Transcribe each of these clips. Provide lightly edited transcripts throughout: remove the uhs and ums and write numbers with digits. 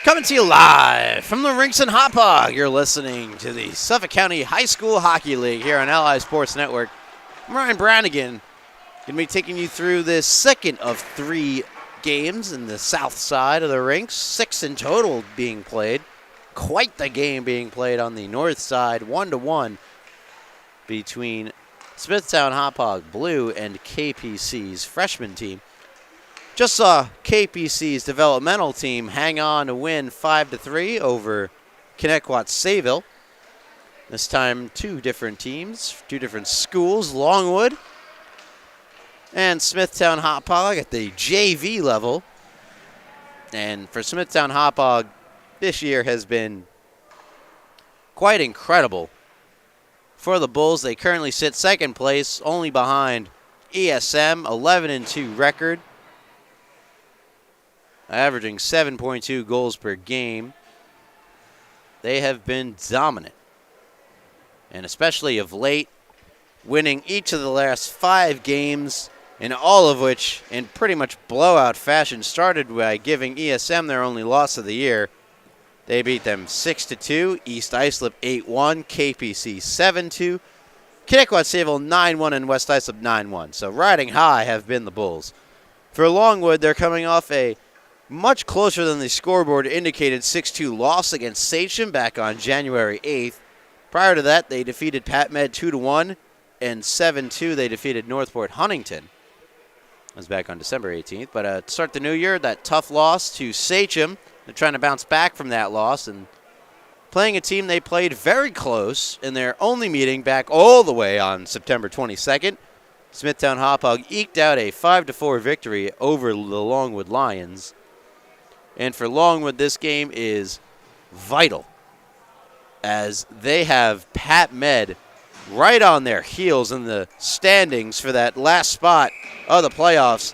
Coming to you live from the rinks in Hauppauge, you're listening to the Suffolk County High School Hockey League here on Ally Sports Network. I'm Ryan Brannigan, going to be taking you through this second of 3 games in the south side of the rinks, 6 in total being played. Quite the game being played on the north side, 1-1 between Smithtown Hauppauge Blue and KPC's freshman team. Just saw KPC's developmental team hang on to win 5-3 over Connecticut-Sayville. This time 2 different teams, 2 different schools, Longwood and Smithtown Hauppauge at the JV level. And for Smithtown Hauppauge, this year has been quite incredible. For the Bulls, they currently sit second place, only behind ESM, 11-2 record, averaging 7.2 goals per game. They have been dominant, and especially of late, winning each of the last 5 games, and all of which in pretty much blowout fashion. Started by giving ESM their only loss of the year. They beat them 6-2, East Islip 8-1, KPC 7-2, Connecticut-Sayville 9-1, and West Islip 9-1. So riding high have been the Bulls. For Longwood, they're coming off a much closer than the scoreboard indicated 6-2 loss against SCHSHL back on January 8th. Prior to that, they defeated Pat Med 2-1, and 7-2 they defeated Northport Huntington. That was back on December 18th. But to start the new year, that tough loss to SCHSHL. They're trying to bounce back from that loss and playing a team they played very close in their only meeting back all the way on September 22nd. Smithtown Hauppauge eked out a 5-4 victory over the Longwood Lions. And for Longwood, this game is vital, as they have Pat Med right on their heels in the standings for that last spot of the playoffs.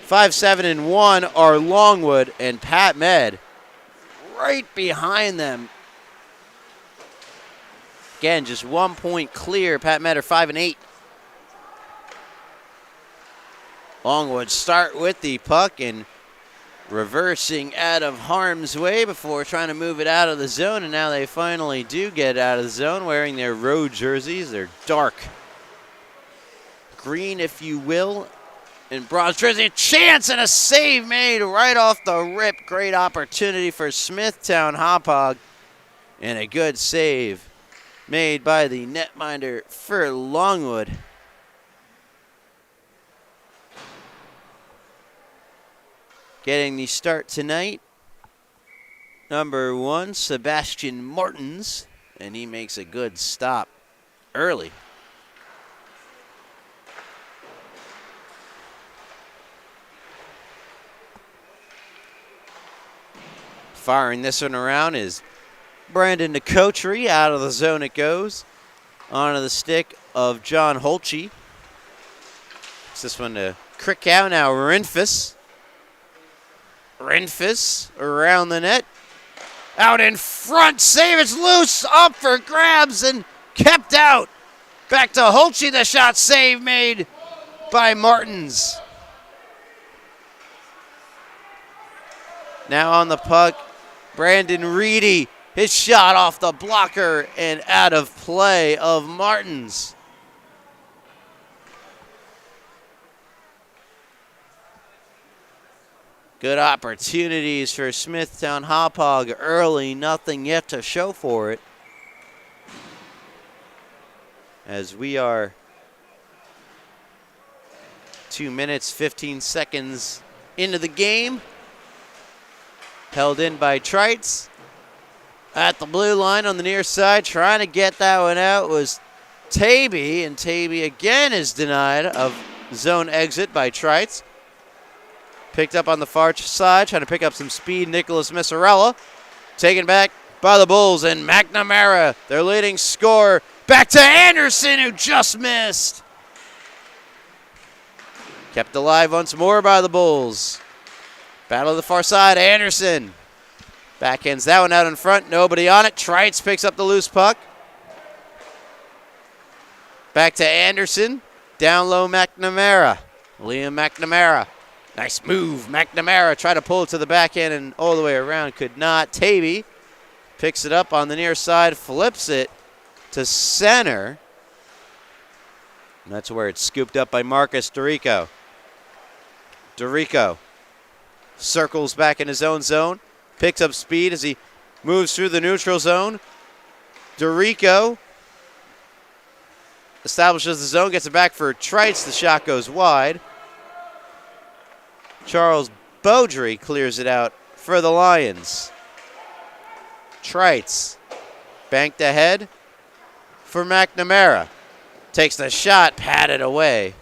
5-7-1 are Longwood, and Pat Med right behind them. Again, just 1 point clear. Pat Med are 5-8. Longwood start with the puck and reversing out of harm's way before trying to move it out of the zone, and now they finally do get out of the zone wearing their road jerseys, their dark green, if you will, and bronze jersey. A chance and a save made right off the rip. Great opportunity for Smithtown Hauppauge, and a good save made by the netminder for Longwood. Getting the start tonight, number 1, Sebastian Martins, and he makes a good stop early. Firing this one around is Brandon Nicotri. Out of the zone it goes. Onto the stick of John Holtze. This one to Krikow, now Renfus. Renfus around the net. Out in front, save, it's loose, up for grabs and kept out. Back to Holtze, the shot save made by Martins. Now on the puck, Brandon Reedy. His shot off the blocker and out of play of Martins. Good opportunities for Smithtown Hauppauge early, nothing yet to show for it. As we are 2 minutes, 15 seconds into the game. Held in by Trites. At the blue line on the near side, trying to get that one out was Taby, and Taby again is denied of zone exit by Trites. Picked up on the far side, trying to pick up some speed, Nicholas Misarella. Taken back by the Bulls, and McNamara, their leading scorer. Back to Anderson, who just missed. Kept alive once more by the Bulls. Battle of the far side, Anderson. Backhands that one out in front, nobody on it. Trites picks up the loose puck. Back to Anderson. Down low, McNamara. Liam McNamara. Nice move. McNamara tried to pull it to the backhand and all the way around. Could not. Tavy picks it up on the near side, flips it to center. And that's where it's scooped up by Marcus Dorico. Dorico circles back in his own zone, picks up speed as he moves through the neutral zone. Dorico establishes the zone, gets it back for Trites. The shot goes wide. Charles Beaudry clears it out for the Lions. Trites banked ahead for McNamara. Takes the shot, patted away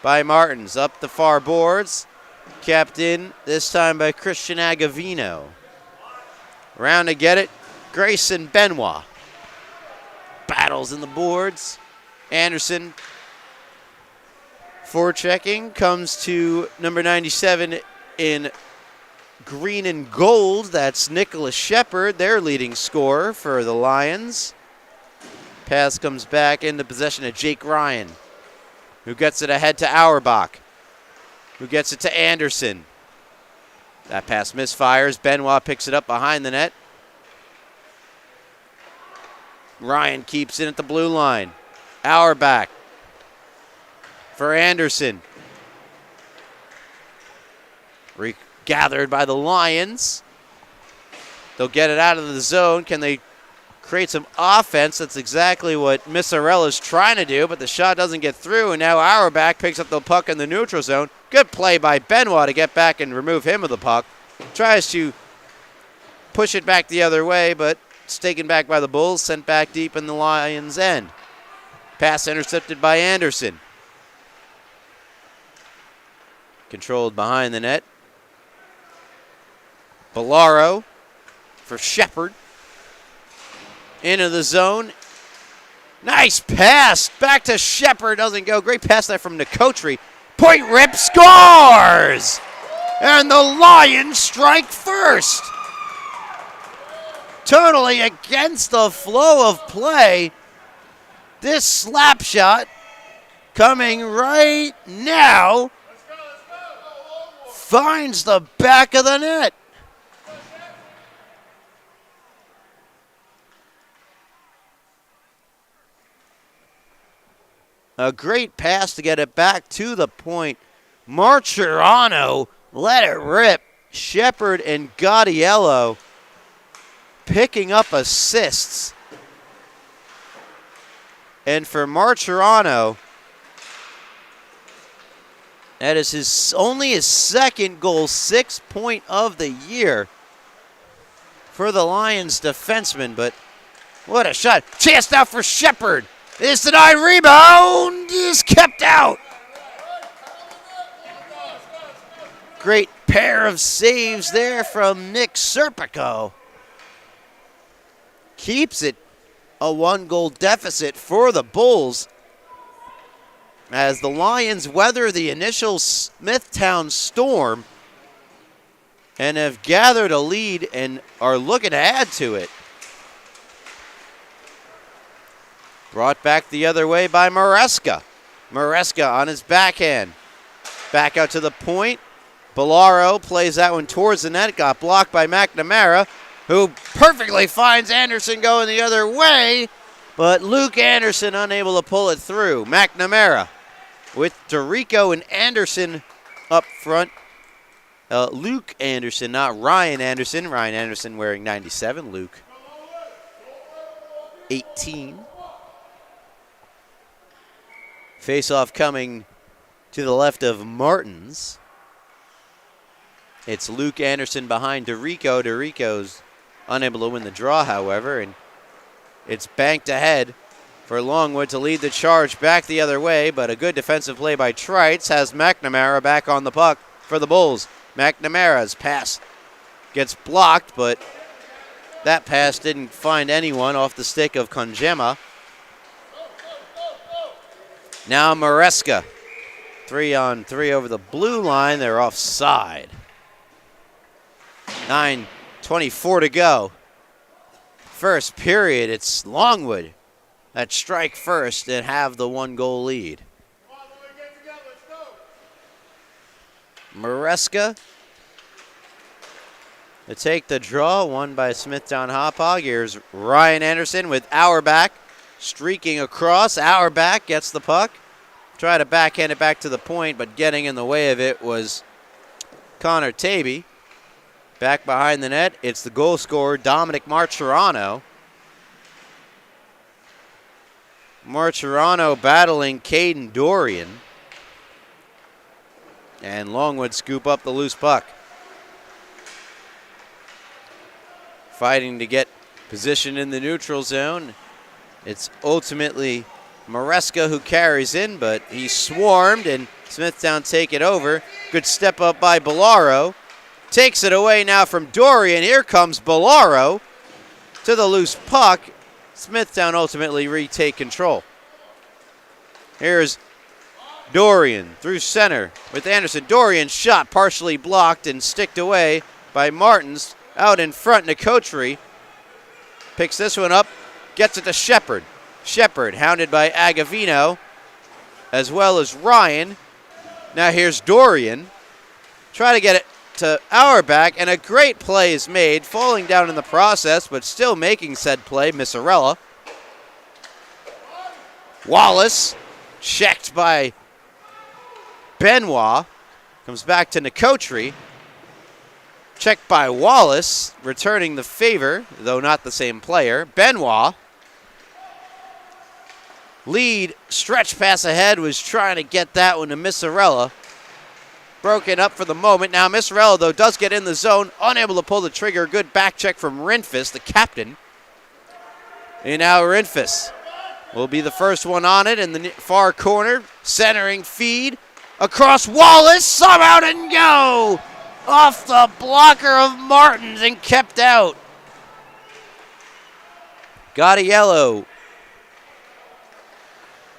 by Martins. Up the far boards, kept in this time by Christian Agavino. Around to get it, Grayson Benoit. Battles in the boards. Anderson forechecking, comes to number 97 in green and gold. That's Nicholas Shepard, their leading scorer for the Lions. Pass comes back into possession of Jake Ryan, who gets it ahead to Auerbach, who gets it to Anderson. That pass misfires. Benoit picks it up behind the net. Ryan keeps it at the blue line. Auerbach for Anderson. Regathered by the Lions. They'll get it out of the zone. Can they create some offense? That's exactly what Missarella's trying to do, but the shot doesn't get through, and now Auerbach picks up the puck in the neutral zone. Good play by Benoit to get back and remove him of the puck. Tries to push it back the other way, but it's taken back by the Bulls, sent back deep in the Lions' end. Pass intercepted by Anderson. Controlled behind the net. Bellaro for Shepard. Into the zone. Nice pass. Back to Shepard. Doesn't go. Great pass there from Nicotri. Point rip, scores! And the Lions strike first. Totally against the flow of play. This slap shot coming right now finds the back of the net. A great pass to get it back to the point. Marcherano let it rip. Shepard and Gaudiello picking up assists. And for Marcherano, that is only his second goal, 6th point of the year for the Lions defenseman. But what a shot. Chance now for Shepard. It's denied, rebound is kept out. Great pair of saves there from Nick Serpico. Keeps it a 1-goal deficit for the Bulls as the Lions weather the initial Smithtown storm and have gathered a lead and are looking to add to it. Brought back the other way by Maresca. Maresca on his backhand. Back out to the point. Bellaro plays that one towards the net. Got blocked by McNamara, who perfectly finds Anderson going the other way, but Luke Anderson unable to pull it through. McNamara with Dorico and Anderson up front. Luke Anderson, not Ryan Anderson. Ryan Anderson wearing 97. Luke 18. Face-off coming to the left of Martins. It's Luke Anderson behind Dorico. Dorico's unable to win the draw, however, and it's banked ahead for Longwood to lead the charge back the other way, but a good defensive play by Trites has McNamara back on the puck for the Bulls. McNamara's pass gets blocked, but that pass didn't find anyone off the stick of Conjema. Now Maresca, 3-on-3 over the blue line. They're offside. 9:24 to go. First period, it's Longwood that strike first and have the 1-goal lead. Maresca to take the draw, won by Smithtown Hauppauge. Here's Ryan Anderson with Auerbach streaking across. Auerbach gets the puck. Try to backhand it back to the point, but getting in the way of it was Connor Taby. Back behind the net, it's the goal scorer, Dominic Marcherano. Marcherano battling Caden Dorian. And Longwood scoop up the loose puck. Fighting to get position in the neutral zone. It's ultimately Maresca who carries in, but he's swarmed and Smithtown take it over. Good step up by Bellaro. Takes it away now from Dorian. Here comes Bellaro to the loose puck. Smithtown ultimately retake control. Here's Dorian through center with Anderson. Dorian's shot partially blocked and sticked away by Martins. Out in front, Nicotri picks this one up, gets it to Shepard. Shepard hounded by Agavino as well as Ryan. Now here's Dorian. Try to get it to Auerbach, and a great play is made, falling down in the process, but still making said play, Missarella. Wallace, checked by Benoit, comes back to Nicotri. Checked by Wallace, returning the favor, though not the same player. Benoit. Lead, stretch pass ahead, was trying to get that one to Missarella. Broken up for the moment. Now Missarella, though, does get in the zone, unable to pull the trigger. Good back check from Rinfus, the captain. And now Rinfus will be the first one on it in the far corner. Centering feed across Wallace. Somehow didn't go. Off the blocker of Martins and kept out. Gaudiello.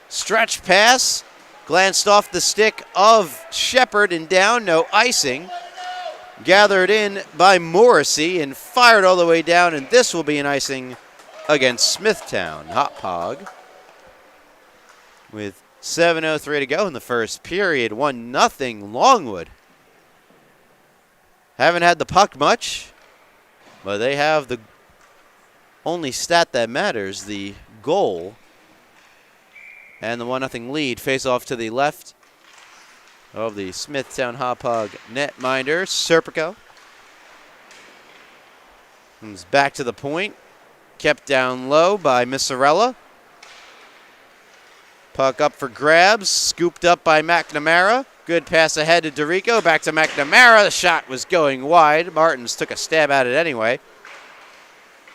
Stretch pass. Glanced off the stick of Shepard and down. No icing. Gathered in by Morrissey and fired all the way down. And this will be an icing against Smithtown. Hauppauge. With 7:03 to go in the first period. 1-0 Longwood. Haven't had the puck much, but they have the only stat that matters, the goal. And the 1-0 lead. Face off to the left of the Smithtown Hauppauge netminder, Serpico. Comes back to the point. Kept down low by Missarella. Puck up for grabs. Scooped up by McNamara. Good pass ahead to DeRico. Back to McNamara. The shot was going wide. Martins took a stab at it anyway.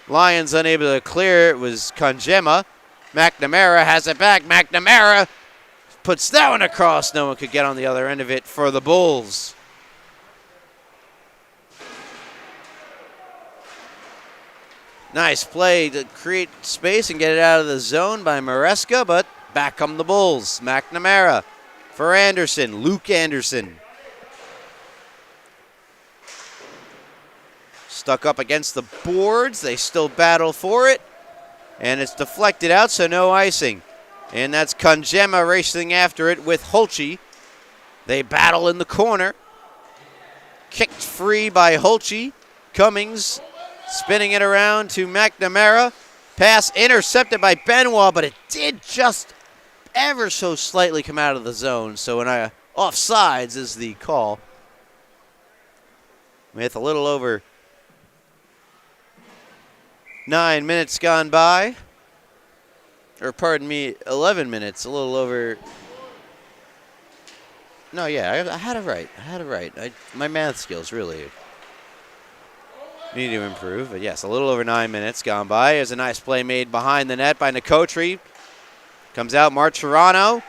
Lions unable to clear. It was Conjema. McNamara has it back. McNamara puts that one across. No one could get on the other end of it for the Bulls. Nice play to create space and get it out of the zone by Maresca, but back come the Bulls. McNamara for Anderson, Luke Anderson. Stuck up against the boards. They still battle for it. And it's deflected out, so no icing. And that's Conjema racing after it with Holchi. They battle in the corner. Kicked free by Holchi. Cummings spinning it around to McNamara. Pass intercepted by Benoit, but it did just ever so slightly come out of the zone. So offsides is the call. With a little over 9 minutes gone by. Or pardon me, 11 minutes, a little over. No, yeah, I had it right. My math skills really need to improve. But yes, a little over 9 minutes gone by. There's a nice play made behind the net by Nicotri. Comes out Marcherano.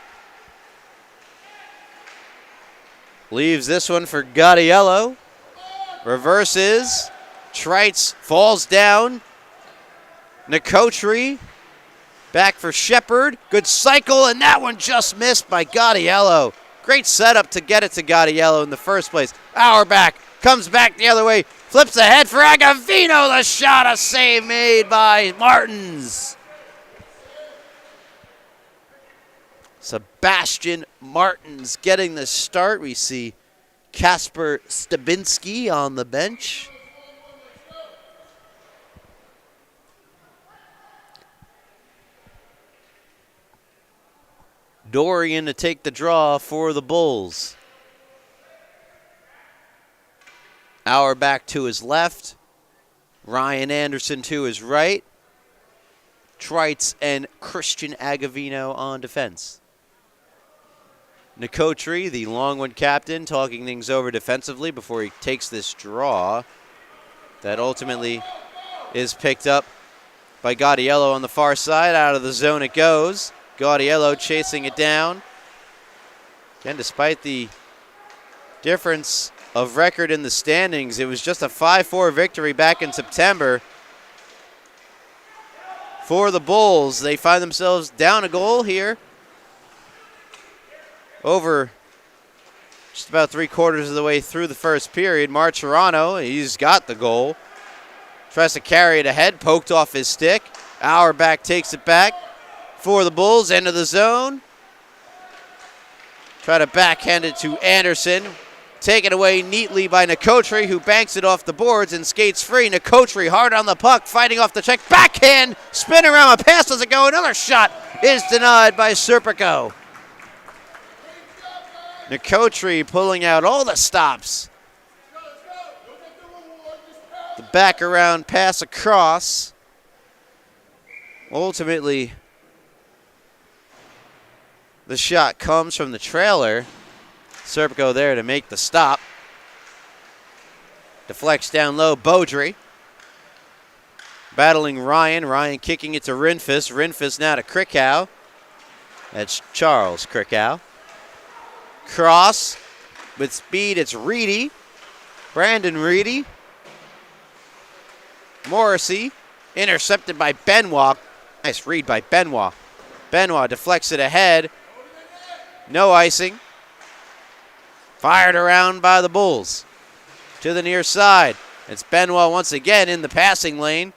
Leaves this one for Gaudiello. Reverses. Trites falls down. Nicotri. Back for Shepard. Good cycle, and that one just missed by Gaudiello. Great setup to get it to Gaudiello in the first place. Auerbach comes back the other way. Flips ahead for Agavino. The shot, a save made by Martins. Sebastian Martins getting the start. We see Kasper Stabinski on the bench. Dorian to take the draw for the Bulls. Auerbach to his left. Ryan Anderson to his right. Trites and Christian Agavino on defense. Nicotri, the Longwood captain, talking things over defensively before he takes this draw that ultimately is picked up by Gaudiello on the far side. Out of the zone it goes. Gaudiello chasing it down. Again, despite the difference of record in the standings, it was just a 5-4 victory back in September. For the Bulls, they find themselves down a goal here. Over just about 3/4 of the way through the first period. Martirano, he's got the goal. Tries to carry it ahead, poked off his stick. Auerbach takes it back for the Bulls, into the zone. Try to backhand it to Anderson. Taken away neatly by Nicotri, who banks it off the boards and skates free. Nicotri hard on the puck, fighting off the check. Backhand, spin around, a pass doesn't go. Another shot is denied by Serpico. Nicotri pulling out all the stops. The back around pass across. Ultimately, the shot comes from the trailer. Serpico there to make the stop. Deflects down low, Beaudry. Battling Ryan. Ryan kicking it to Rinfus. Rinfus now to Krikow. That's Charles Krikow. Cross with speed, it's Reedy. Brandon Reedy. Morrissey intercepted by Benoit. Nice read by Benoit. Benoit deflects it ahead. No icing. Fired around by the Bulls. To the near side. It's Benoit once again in the passing lane.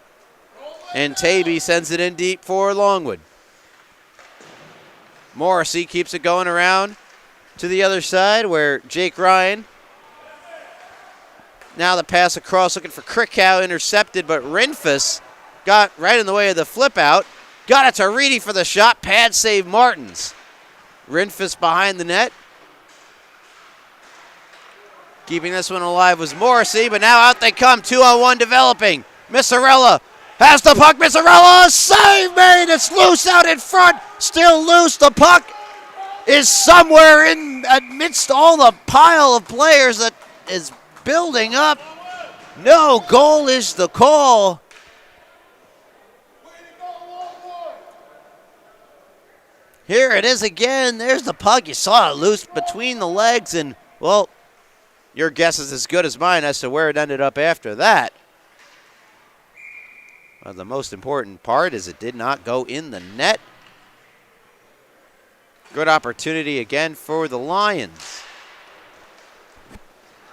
And Tavy sends it in deep for Longwood. Morrissey keeps it going around to the other side where Jake Ryan. Now the pass across looking for Krikow, intercepted, but Rinfus got right in the way of the flip out. Got it to Reedy for the shot. Pad save Martins. Rinfus behind the net. Keeping this one alive was Morrissey, but now out they come. 2-on-1 developing. Missarella has the puck. Missarella, save made. It's loose out in front. Still loose. The puck is somewhere in amidst all the pile of players that is building up. No goal is the call. Here it is again. There's the puck. You saw it loose between the legs, and, well, your guess is as good as mine as to where it ended up after that. Well, the most important part is it did not go in the net. Good opportunity again for the Lions.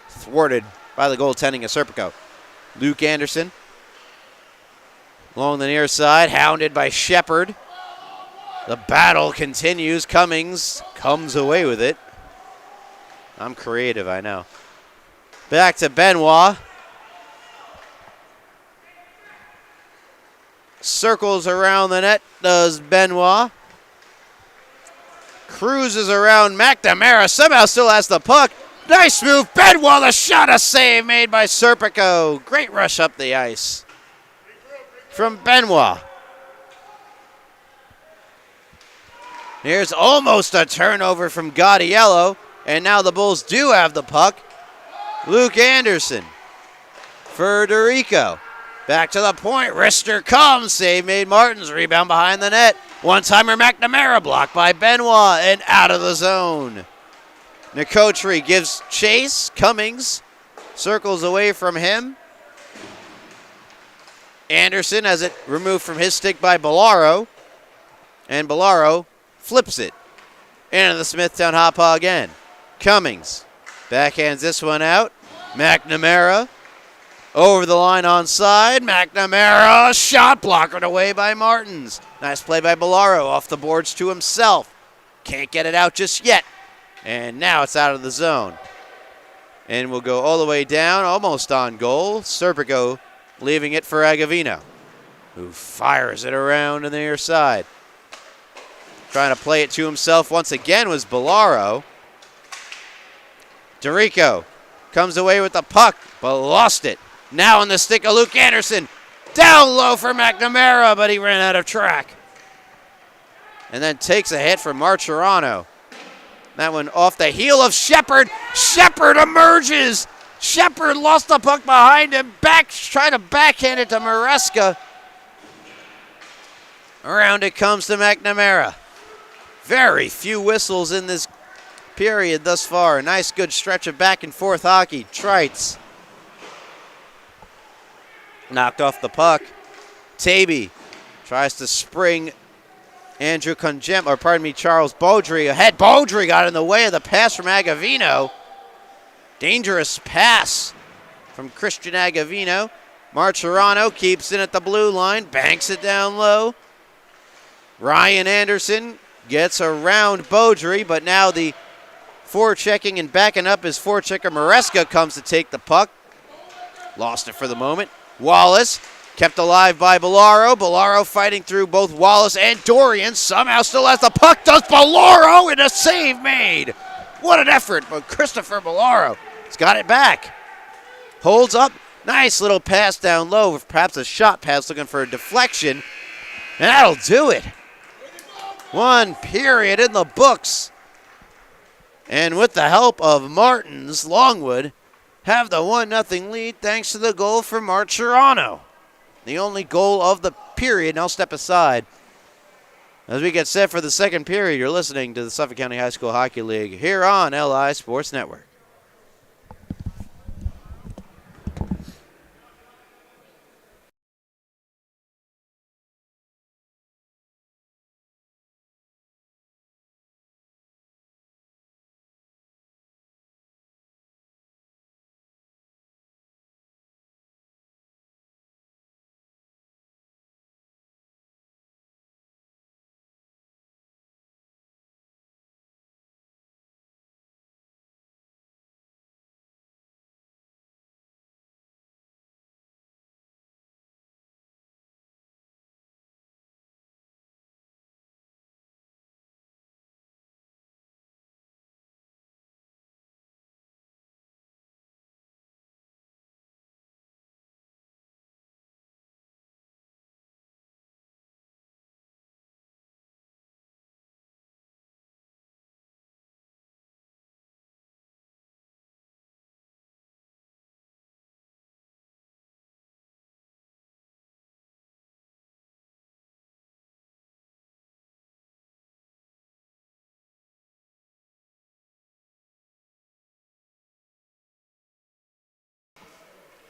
Thwarted by the goaltending of Serpico. Luke Anderson along the near side, hounded by Shepard. The battle continues. Cummings comes away with it. I'm creative, I know. Back to Benoit. Circles around the net, does Benoit. Cruises around McNamara. Somehow still has the puck. Nice move. Benoit, the shot, a save made by Serpico. Great rush up the ice from Benoit. Here's almost a turnover from Gaudiello. And now the Bulls do have the puck. Luke Anderson for Dorico. Back to the point. Rister comes. Save made Martins. Rebound behind the net. One-timer McNamara blocked by Benoit and out of the zone. Nicotri gives chase. Cummings circles away from him. Anderson has it removed from his stick by Bellaro. And Bellaro flips it into the Smithtown Hauppauge again. Cummings backhands this one out. McNamara over the line onside. McNamara, shot blocked away by Martins. Nice play by Bellaro off the boards to himself. Can't get it out just yet. And now it's out of the zone. And will go all the way down, almost on goal. Serpico leaving it for Agavino, who fires it around on the near side. Trying to play it to himself once again was Bellaro. Dorico comes away with the puck, but lost it. Now on the stick of Luke Anderson. Down low for McNamara, but he ran out of track. And then takes a hit from Marcherano. That one off the heel of Shepard. Shepard emerges. Shepard lost the puck behind him. Trying to backhand it to Maresca. Around it comes to McNamara. Very few whistles in this period thus far. A nice good stretch of back and forth hockey. Trites knocked off the puck. Taby tries to spring Charles Beaudry ahead. Beaudry got in the way of the pass from Agavino. Dangerous pass from Christian Agavino. Marcherano keeps it at the blue line, banks it down low. Ryan Anderson gets around Beaudry, but now the forechecking and backing up his forechecker Maresca comes to take the puck. Lost it for the moment. Wallace kept alive by Bellaro. Bellaro fighting through both Wallace and Dorian. Somehow still has the puck. Does Bellaro, and a save made. What an effort by Christopher Bellaro. He's got it back. Holds up. Nice little pass down low. Perhaps a shot pass looking for a deflection. And that'll do it. One period in the books. And with the help of Martins, Longwood have the 1-0 lead thanks to the goal from Marcherano. The only goal of the period. And I'll step aside. As we get set for the second period, you're listening to the Suffolk County High School Hockey League here on LI Sports Network.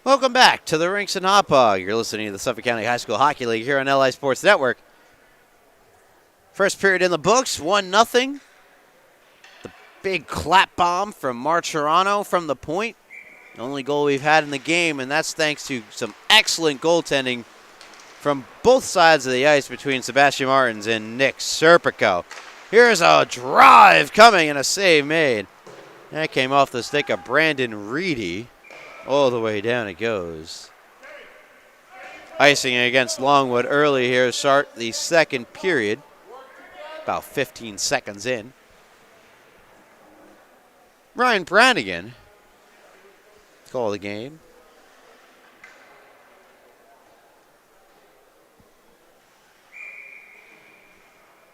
Welcome back to the Rinks and Hauppauge. You're listening to the Suffolk County High School Hockey League here on LI Sports Network. First period in the books, 1-0. The big clap bomb from Marcherano from the point. The only goal we've had in the game, and that's thanks to some excellent goaltending from both sides of the ice between Sebastian Martins and Nick Serpico. Here's a drive coming and a save made. That came off the stick of Brandon Reedy. All the way down it goes. Icing against Longwood early here to start the second period. About 15 seconds in. Ryan Brannigan call the game.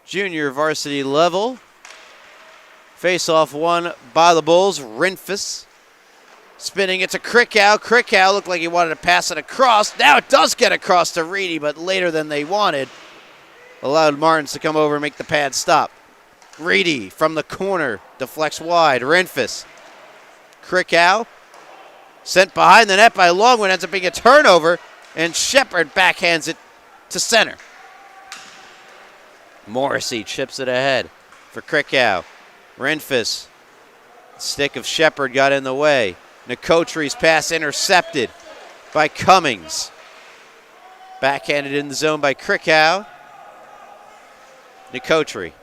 Junior varsity level. Face-off won by the Bulls. Rinfus spinning it to Krickow. Krickow looked like he wanted to pass it across. Now it does get across to Reedy, but later than they wanted. Allowed Martins to come over and make the pad stop. Reedy from the corner deflects wide. Rinfus. Krickow sent behind the net by Longwood. Ends up being a turnover, and Shepard backhands it to center. Morrissey chips it ahead for Krickow. Rinfus. Stick of Shepard got in the way. Nicotry's pass intercepted by Cummings. Backhanded in the zone by Krickow. Nicotry.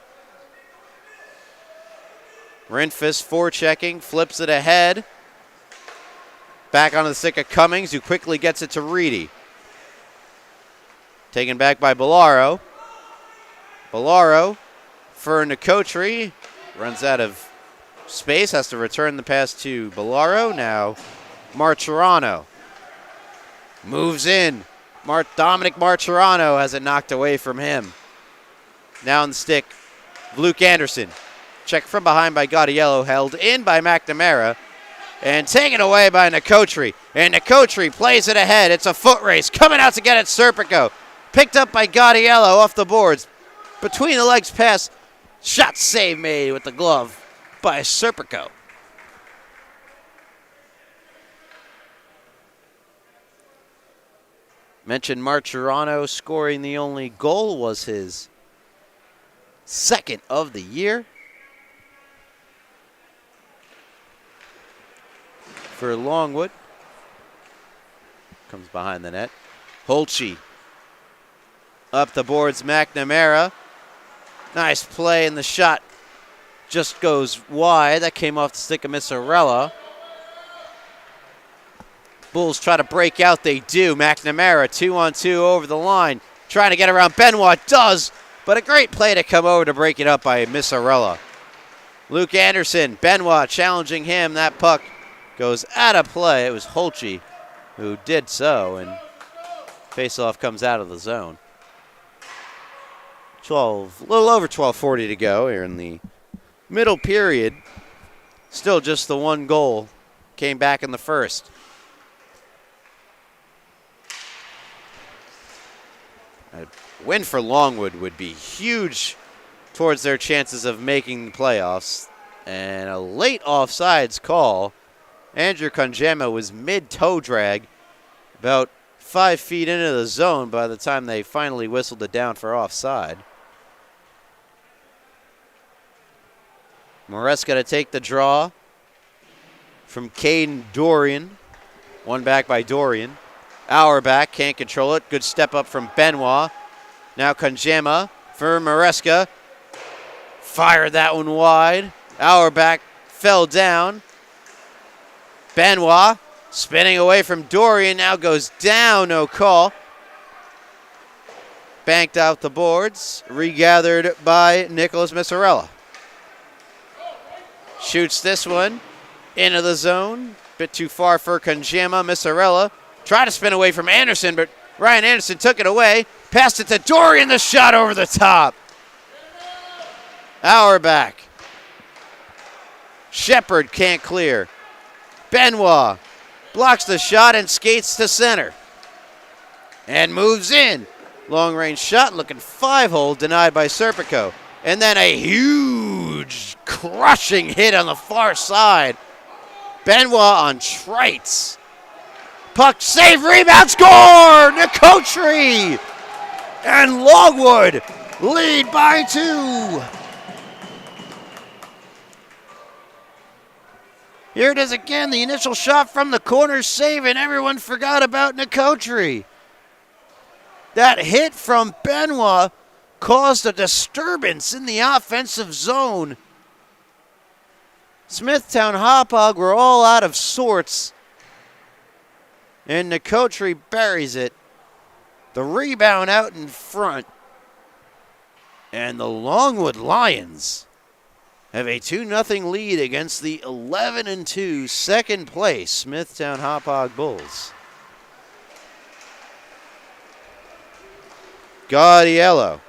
Rinfus forechecking, flips it ahead. Back onto the stick of Cummings, who quickly gets it to Reedy. Taken back by Bellaro. Bellaro for Nicotri. Runs out of space, has to return the pass to Bellaro. Now Martirano moves in. Dominic Martirano has it knocked away from him. Now on the stick, Luke Anderson. Check from behind by Gaudiello, held in by McNamara, and taken away by Nicotri. And Nicotri plays it ahead. It's a foot race. Coming out to get it, Serpico. Picked up by Gaudiello off the boards. Between the legs pass. Shot save made with the glove by Serpico. Mentioned Martirano scoring the only goal was his second of the year. For Longwood. Comes behind the net. Holtze. Up the boards, McNamara. Nice play, and the shot just goes wide. That came off the stick of Missarella. Bulls try to break out. They do. McNamara, 2-on-2 over the line. Trying to get around Benoit. Does, but a great play to come over to break it up by Missarella. Luke Anderson, Benoit challenging him. That puck goes out of play. It was Holtze who did so, and faceoff comes out of the zone. A little over 12:40 to go here in the middle period. Still just the one goal. Came back in the first. A win for Longwood would be huge towards their chances of making the playoffs. And a late offsides call. Andrew Conjema was mid-toe drag, about 5 feet into the zone by the time they finally whistled it down for offside. Maresca to take the draw from Caden Dorian. One back by Dorian. Auerbach can't control it. Good step up from Benoit. Now Conjema for Maresca. Fired that one wide. Auerbach fell down. Benoit spinning away from Dorian. Now goes down. No call. Banked out the boards. Regathered by Nicholas Missarella. Shoots this one into the zone. Bit too far for Conjema. Missarella tried to spin away from Anderson, but Ryan Anderson took it away. Passed it to Dorian. The shot over the top. Auerbach. Shepard can't clear. Benoit blocks the shot and skates to center. And moves in. Long range shot looking 5-hole denied by Serpico. And then a huge crushing hit on the far side. Benoit on Trites. Puck save, rebound, score! Nicotri! And Longwood lead by 2. Here it is again, the initial shot from the corner save, and everyone forgot about Nicotri. That hit from Benoit caused a disturbance in the offensive zone. Smithtown Hauppauge were all out of sorts. And Nicotri buries it. The rebound out in front. And the Longwood Lions have a 2-0 lead against the 11-2 second place Smithtown Hauppauge Bulls. Gaudiello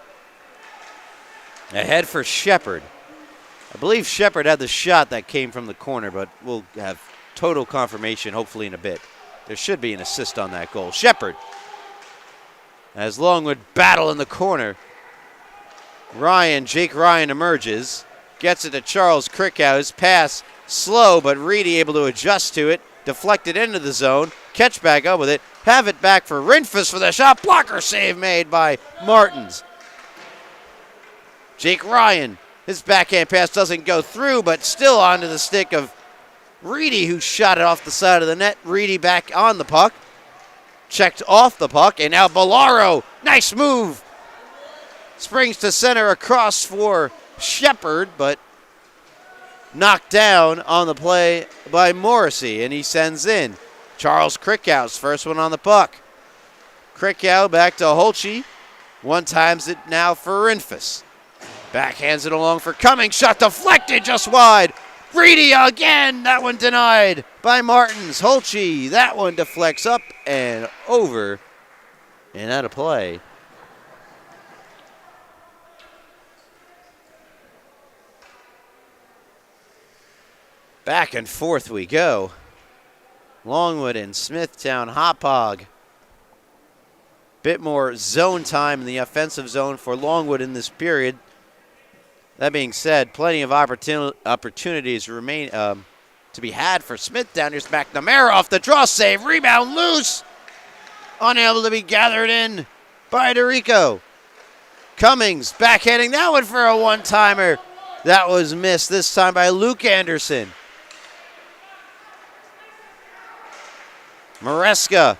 ahead for Shepard. I believe Shepard had the shot that came from the corner, but we'll have total confirmation hopefully in a bit. There should be an assist on that goal. Shepard, as Longwood battle in the corner. Jake Ryan emerges, gets it to Charles Krickow. His pass slow, but Reedy able to adjust to it, deflected into the zone, catch back up with it, have it back for Rinfus for the shot. Blocker save made by Martins. Jake Ryan, his backhand pass doesn't go through, but still onto the stick of Reedy, who shot it off the side of the net. Reedy back on the puck. Checked off the puck, and now Bellaro, nice move. Springs to center across for Shepard, but knocked down on the play by Morrissey, and he sends in Charles Krickow, first one on the puck. Krickow back to Holtze. One times it now for Rinfus. Backhands it along for Cummings. Shot deflected just wide. Reedy again. That one denied by Martins. Holtze. That one deflects up and over and out of play. Back and forth we go. Longwood and Smithtown Hauppauge. Bit more zone time in the offensive zone for Longwood in this period. That being said, plenty of opportunities remain to be had for Smithtown. Here's McNamara off the draw save. Rebound loose. Unable to be gathered in by DeRico. Cummings backhanding that one for a one-timer. That was missed this time by Luke Anderson. Maresca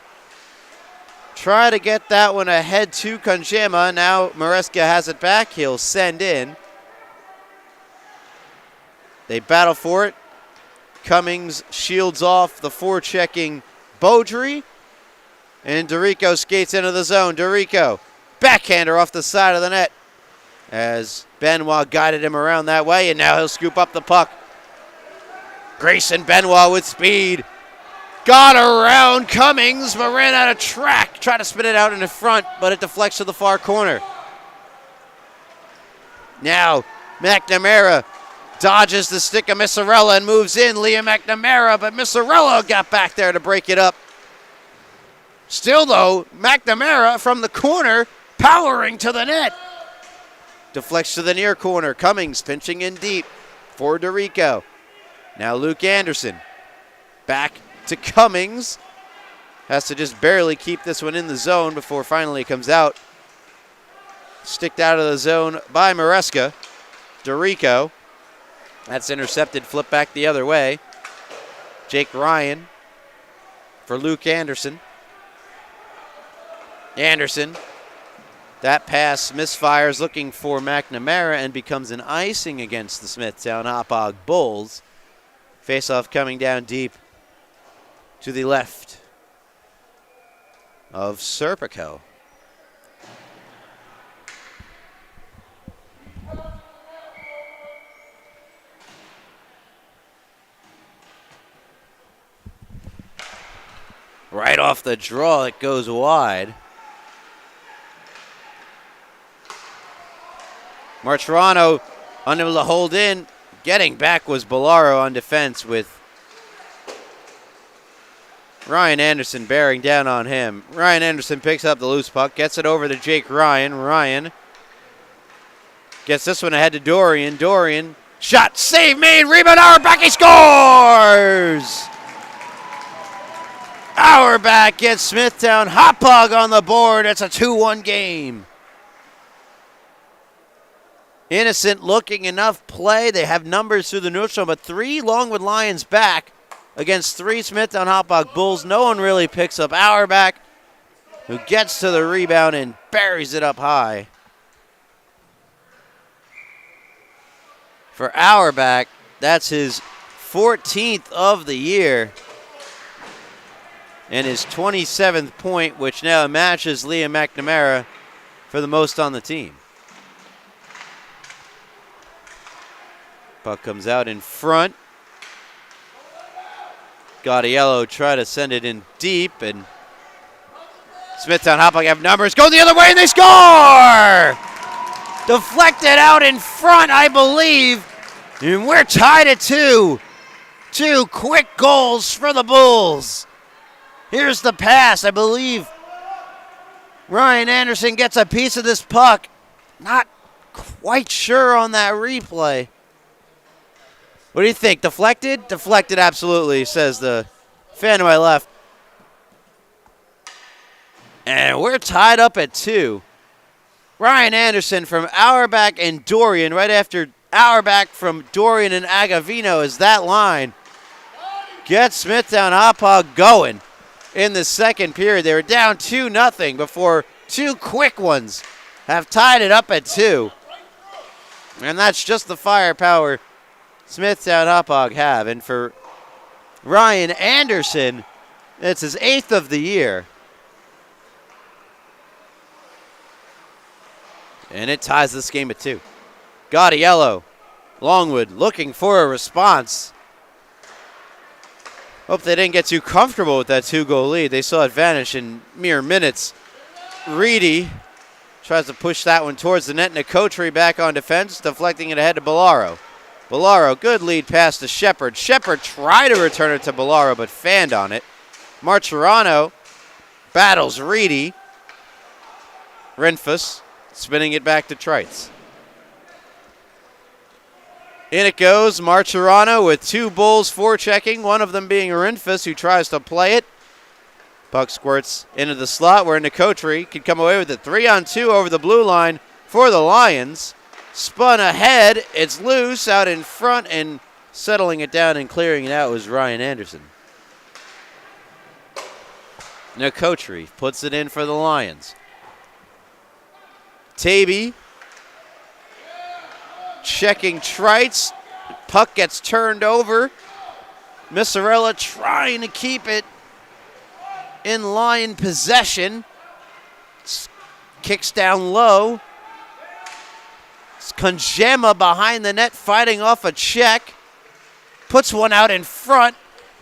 try to get that one ahead to Konjima. Now Maresca has it back. He'll send in. They battle for it. Cummings shields off the forechecking Beaudry. And DeRico skates into the zone. DeRico, backhander off the side of the net as Benoit guided him around that way, and now he'll scoop up the puck. Grayson Benoit with speed. Got around Cummings, but ran out of track. Tried to spin it out in the front, but it deflects to the far corner. Now McNamara dodges the stick of Missarella and moves in. Liam McNamara, but Missarella got back there to break it up. Still, though, McNamara from the corner, powering to the net. Deflects to the near corner. Cummings pinching in deep for DeRico. Now Luke Anderson. Back to Cummings. Has to just barely keep this one in the zone before finally it comes out. Sticked out of the zone by Maresca. DeRico. That's intercepted, flip back the other way. Jake Ryan for Luke Anderson. Anderson, that pass misfires looking for McNamara and becomes an icing against the Smithtown Hauppauge Bulls. Faceoff coming down deep to the left of Serpico. Right off the draw, it goes wide. Martirano unable to hold in. Getting back was Bellaro on defense with Ryan Anderson bearing down on him. Ryan Anderson picks up the loose puck, gets it over to Jake Ryan. Ryan gets this one ahead to Dorian. Dorian, shot, save made, rebound, Auerbach, he scores! Auerbach gets Smithtown Hauppauge on the board. It's a 2-1 game. Innocent looking enough play. They have numbers through the neutral, but 3 Longwood Lions back against 3 Smithtown Hauppauge Bulls. No one really picks up Auerbach, who gets to the rebound and buries it up high. For Auerbach, that's his 14th of the year and his 27th point, which now matches Liam McNamara for the most on the team. Puck comes out in front. Gaudiello try to send it in deep, and Smithtown Hauppauge have numbers. Go the other way, and they score! Deflected out in front, I believe. And we're tied at 2. 2 quick goals for the Bulls. Here's the pass, I believe. Ryan Anderson gets a piece of this puck. Not quite sure on that replay. What do you think? Deflected? Deflected, absolutely, says the fan to my left. And we're tied up at 2. Ryan Anderson from Auerbach and Dorian, right after Auerbach from Dorian and Agavino is that line. Gets Smithtown Hauppauge going in the second period. They were down 2-0 before 2 quick ones have tied it up at 2. And that's just the firepower Smithtown Hauppauge have. And for Ryan Anderson, It's his 8th of the year. And it ties this game at 2. Gaudiello, Longwood looking for a response. Hope they didn't get too comfortable with that 2-goal lead. They saw it vanish in mere minutes. Reedy tries to push that one towards the net. Nicotri back on defense, deflecting it ahead to Bellaro. Bellaro, good lead pass to Shepard. Shepard tried to return it to Bellaro, but fanned on it. Martirano battles Reedy. Renfus spinning it back to Trites. In it goes, Martirano with 2 Bulls forechecking, one of them being Renfus, who tries to play it. Puck squirts into the slot where Nicotri can come away with it. 3-on-2 over the blue line for the Lions. Spun ahead, it's loose out in front, and settling it down and clearing it out was Ryan Anderson. Nicotri puts it in for the Lions. Taby checking Trites. Puck gets turned over. Missarella trying to keep it in Lion possession. Kicks down low. It's Konjema behind the net fighting off a check. Puts one out in front,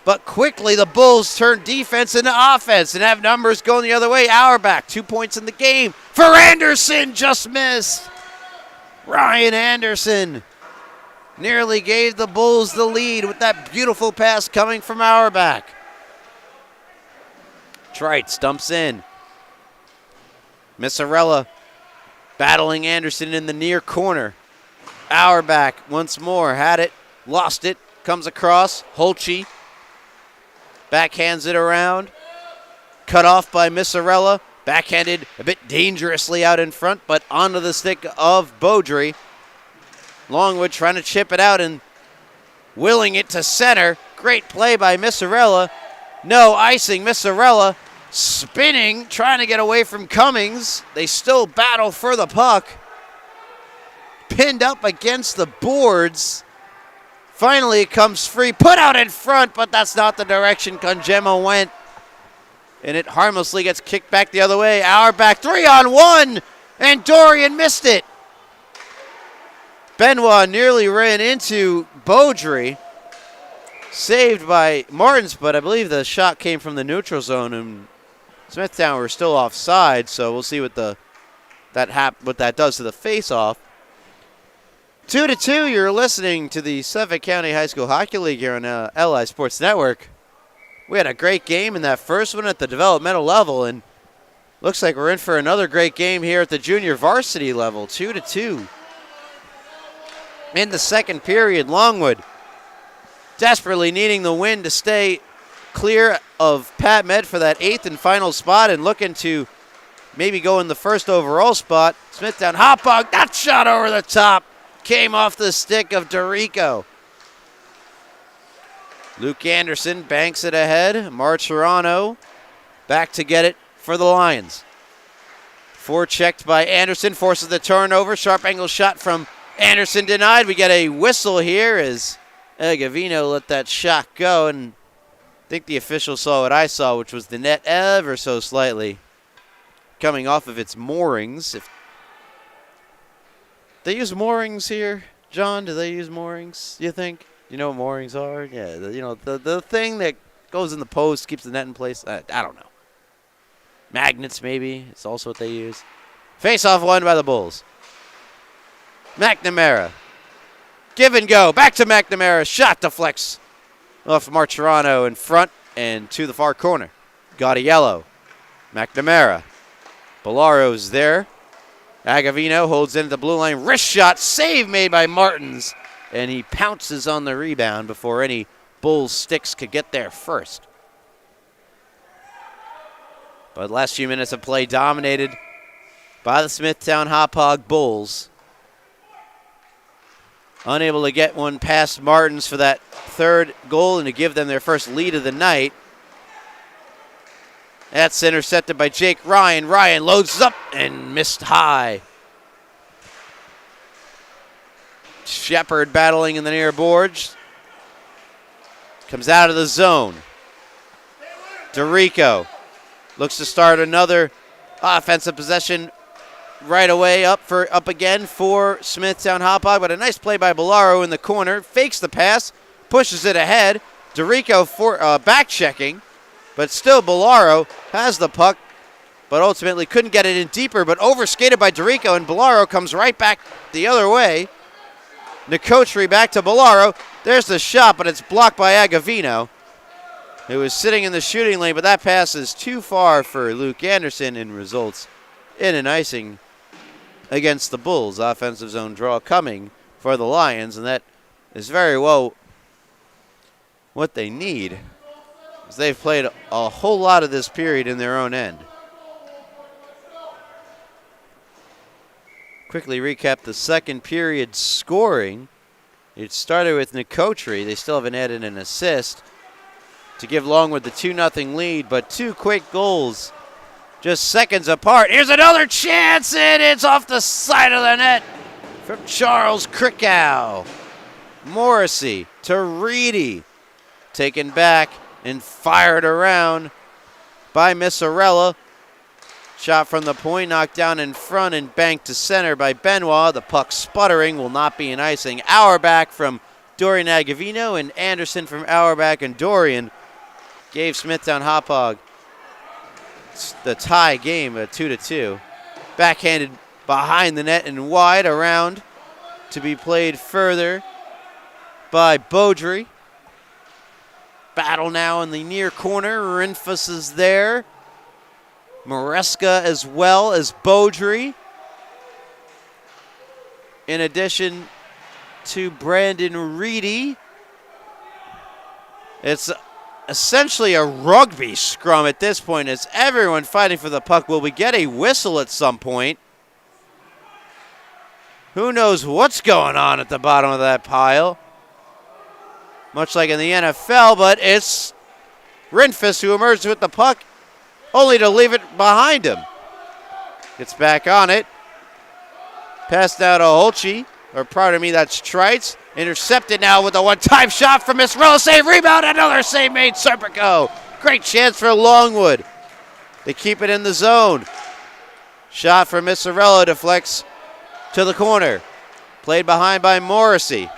but quickly the Bulls turn defense into offense and have numbers going the other way. Auerbach, 2 points in the game for Anderson, just missed. Ryan Anderson nearly gave the Bulls the lead with that beautiful pass coming from Auerbach. Trites dumps in. Missarella battling Anderson in the near corner. Auerbach once more had it, lost it, comes across. Holtze backhands it around. Cut off by Missarella. Backhanded a bit dangerously out in front, but onto the stick of Beaudry. Longwood trying to chip it out and willing it to center. Great play by Missarella. No icing. Missarella spinning, trying to get away from Cummings. They still battle for the puck. Pinned up against the boards. Finally it comes free. Put out in front, but that's not the direction Konjema went. And it harmlessly gets kicked back the other way. Auerbach 3-on-1, and Dorian missed it. Benoit nearly ran into Beaudry. Saved by Martins, but I believe the shot came from the neutral zone, and Smithtown were still offside, so we'll see what that does to the face-off. 2-2, you're listening to the Suffolk County High School Hockey League here on LI Sports Network. We had a great game in that first one at the developmental level, and looks like we're in for another great game here at the junior varsity level, 2-2. In the second period, Longwood desperately needing the win to stay clear of Pat Med for that 8th and final spot and looking to maybe go in the first overall spot. Smithtown, Hauppauge, that shot over the top came off the stick of Dorico. Luke Anderson banks it ahead. Martirano back to get it for the Lions. Forechecked by Anderson, forces the turnover. Sharp angle shot from Anderson denied. We get a whistle here as Gavino let that shot go, and I think the official saw what I saw, which was the net ever so slightly coming off of its moorings. If they use moorings here, John, do they use moorings, you think? You know what moorings are? Yeah, the thing that goes in the post, keeps the net in place. I don't know. Magnets, maybe. It's also what they use. Face-off won by the Bulls. McNamara. Give and go. Back to McNamara. Shot deflects off Martirano in front and to the far corner. Gaudiello. McNamara. Bellaro's there. Agavino holds into the blue line. Wrist shot. Save made by Martins. And he pounces on the rebound before any Bulls sticks could get there first. But last few minutes of play dominated by the Smithtown Hauppauge Bulls. Unable to get one past Martins for that third goal and to give them their first lead of the night. That's intercepted by Jake Ryan. Ryan loads up and missed high. Shepard battling in the near boards. Comes out of the zone. DeRico looks to start another offensive possession right away. Up again for Smithtown Hauppauge, but a nice play by Bellaro in the corner. Fakes the pass, pushes it ahead. DeRico back checking, but still Bellaro has the puck, but ultimately couldn't get it in deeper, but overskated by DeRico, and Bellaro comes right back the other way. Nicotri back to Bellaro. There's the shot, but it's blocked by Agavino, who was sitting in the shooting lane, but that pass is too far for Luke Anderson and results in an icing against the Bulls. Offensive zone draw coming for the Lions, and that is very well what they need, as they've played a whole lot of this period in their own end. Quickly recap the second period scoring. It started with Nicotri. They still haven't added an assist to give Longwood the 2-0 lead, but two quick goals just seconds apart. Here's another chance, and it's off the side of the net from Charles Krikow. Morrissey to Reedy, taken back and fired around by Missarella. Shot from the point, knocked down in front and banked to center by Benoit. The puck sputtering, will not be an icing. Auerbach from Dorian Agavino, and Anderson from Auerbach, and Dorian gave Smithtown Hauppauge the tie game at 2-2. Backhanded behind the net and wide, around to be played further by Beaudry. Battle now in the near corner. Rinfus is there. Maresca as well as Beaudry, in addition to Brandon Reedy. It's essentially a rugby scrum at this point. It's everyone fighting for the puck. Will we get a whistle at some point? Who knows what's going on at the bottom of that pile? Much like in the NFL, but it's Rinfus who emerges with the puck, only to leave it behind him. Gets back on it. Passed out to Holchi, or pardon me, that's Trites. Intercepted now with a one-time shot from Missarella. Save, rebound, another save made, Serpico. Great chance for Longwood. They keep it in the zone. Shot from Missarella, deflects to the corner. Played behind by Morrissey.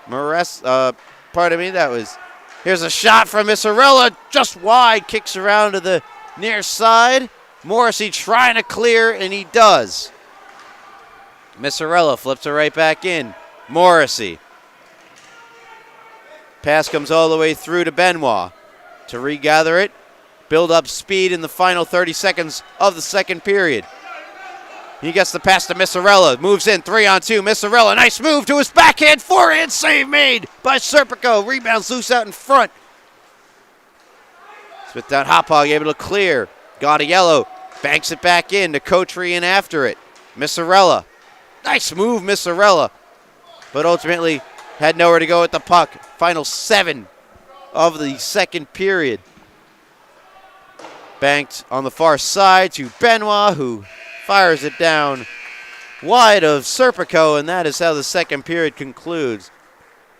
Pardon me, that was... Here's a shot from Missarella, just wide, kicks around to the near side. Morrissey trying to clear, and he does. Missarella flips it right back in. Morrissey. Pass comes all the way through to Benoit to regather it, build up speed in the final 30 seconds of the second period. He gets the pass to Missarella, moves in 3-on-2. Missarella, nice move to his backhand, forehand save made by Serpico. Rebounds loose out in front. Smithtown Hauppauge able to clear. Gaudiello banks it back in. Nicotri in after it. Missarella, nice move, Missarella, but ultimately had nowhere to go with the puck. Final 7 of the second period. Banked on the far side to Benoit, who fires it down wide of Serpico, and that is how the second period concludes.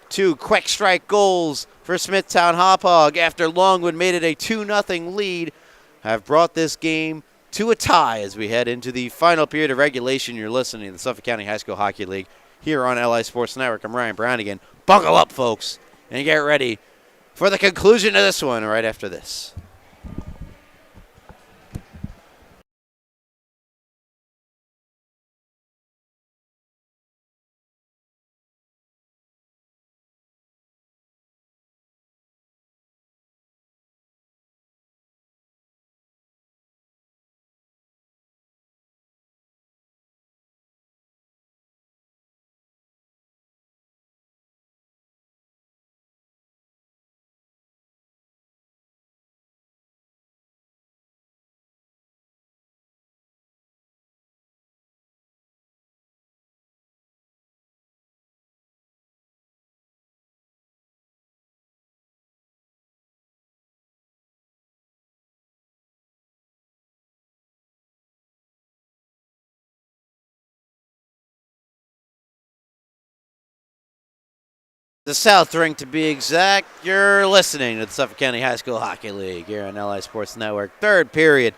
Two quick strike goals for Smithtown Hauppauge after Longwood made it a 2-0 lead, have brought this game to a tie as we head into the final period of regulation. You're listening to the Suffolk County High School Hockey League here on LI Sports Network. I'm Ryan Brown again. Buckle up, folks, and get ready for the conclusion of this one right after this. the South Rink to be exact. You're listening to the Suffolk County High School Hockey League here on LI Sports Network. Third period.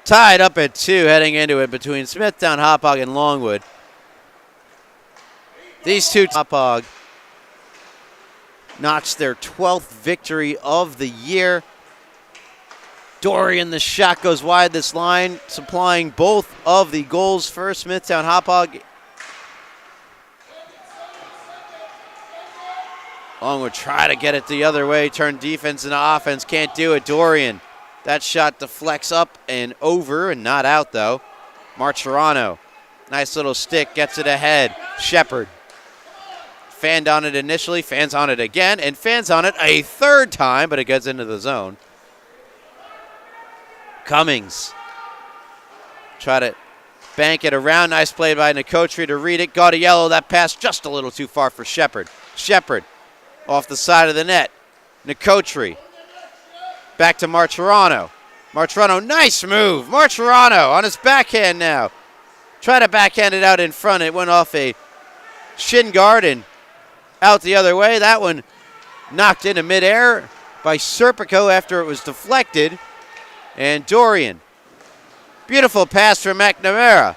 Tied up at 2 heading into it between Smithtown, Hauppauge, and Longwood. These two, Hauppauge notched their 12th victory of the year. Dorian, the shot goes wide this line, supplying both of the goals for Smithtown Hauppauge. Longwood try to get it the other way, turn defense into offense, can't do it. Dorian, that shot deflects up and over and not out though. Marcherano, nice little stick, gets it ahead. Shepard, fanned on it initially, fans on it again, and fans on it a third time, but it gets into the zone. Cummings, try to bank it around, nice play by Nicotri to read it. Got a yellow, that pass just a little too far for Shepard. Shepard, off the side of the net. Nicotri. Back to Marcherano. Marcherano, nice move. Marcherano on his backhand now. Try to backhand it out in front. It went off a shin guard and out the other way. That one knocked into midair by Serpico after it was deflected. And Dorian. Beautiful pass from McNamara.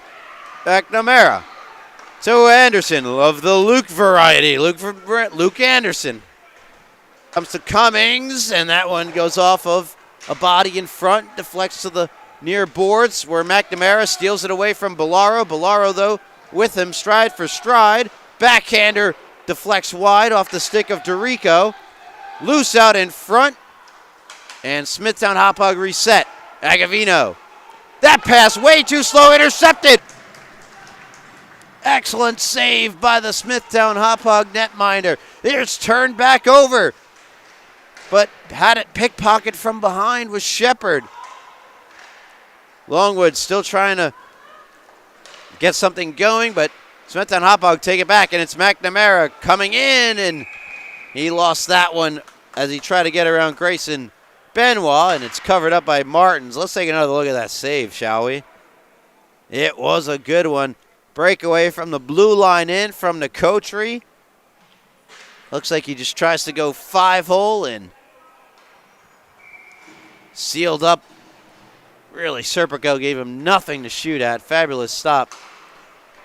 McNamara to Anderson of the Luke variety. Luke Anderson. Comes to Cummings, and that one goes off of a body in front, deflects to the near boards where McNamara steals it away from Bellaro. Bellaro, though, with him stride for stride. Backhander deflects wide off the stick of Dorico. Loose out in front, and Smithtown Hauppauge reset. Agavino. That pass way too slow, intercepted. Excellent save by the Smithtown Hauppauge netminder. It's turned back over, but had it pickpocket from behind was Shepard. Longwood still trying to get something going, but Smithtown Hauppauge take it back, and it's McNamara coming in, and he lost that one as he tried to get around Grayson Benoit, and it's covered up by Martins. Let's take another look at that save, shall we? It was a good one. Breakaway from the blue line in from Nicotri. Looks like he just tries to go 5-hole and sealed up. Really, Serpico gave him nothing to shoot at. Fabulous stop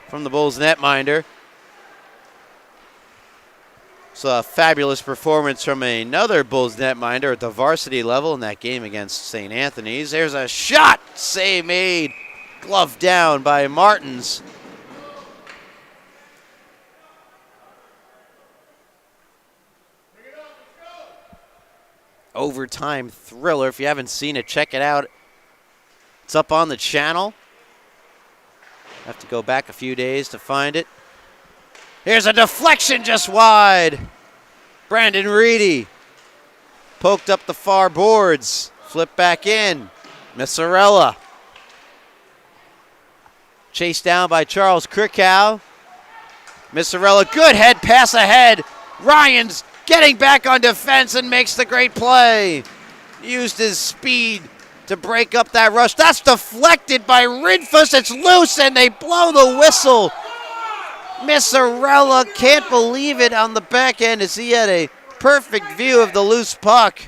from the Bulls netminder. So a fabulous performance from another Bulls netminder at the varsity level in that game against St. Anthony's. There's a shot. Save made. Glove down by Martins. Overtime thriller. If you haven't seen it, check it out. It's up on the channel. Have to go back a few days to find it. Here's a deflection just wide. Brandon Reedy poked up the far boards. Flip back in. Missarella. Chased down by Charles Krikow. Missarella, good head pass ahead. Ryans getting back on defense and makes the great play. Used his speed to break up that rush. That's deflected by Rinfus. It's loose, and they blow the whistle. Missarella can't believe it on the back end as he had a perfect view of the loose puck.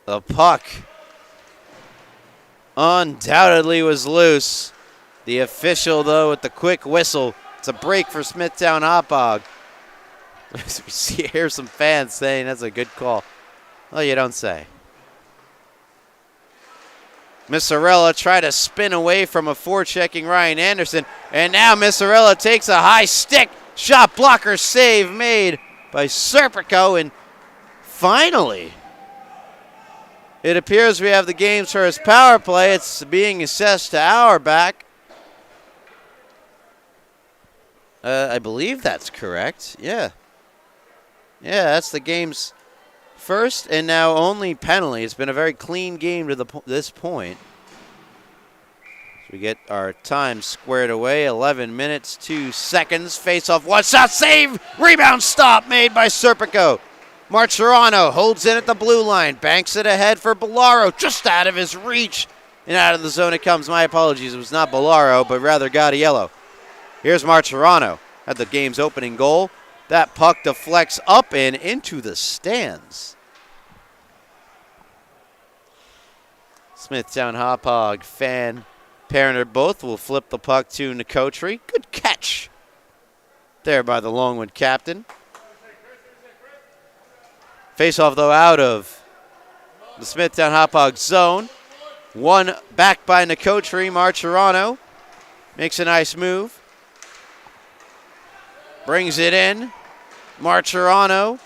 The puck undoubtedly was loose. The official, though, with the quick whistle. It's a break for Smithtown Hauppauge. We hear some fans saying that's a good call. Well, you don't say. Missarella tried to spin away from a forechecking Ryan Anderson, and now Missarella takes a high stick. Shot blocker save made by Serpico, and finally, it appears we have the game's first power play. It's being assessed to our back. I believe that's correct. Yeah. Yeah, that's the game's first and now only penalty. It's been a very clean game to this point. So we get our time squared away. 11 minutes, 2 seconds. Face off, one shot, save, rebound stop made by Serpico. Martirano holds in at the blue line, banks it ahead for Bellaro, just out of his reach. And out of the zone it comes. My apologies, it was not Bellaro, but rather Gaudiello. Here's Martirano at the game's opening goal. That puck deflects up and into the stands. Smithtown Hauppauge fan, parent or both will flip the puck to Nicotri. Good catch there by the Longwood captain. Face-off, though, out of the Smithtown Hauppauge zone. One back by Nicotri. Martirano makes a nice move. Brings it in. Martirano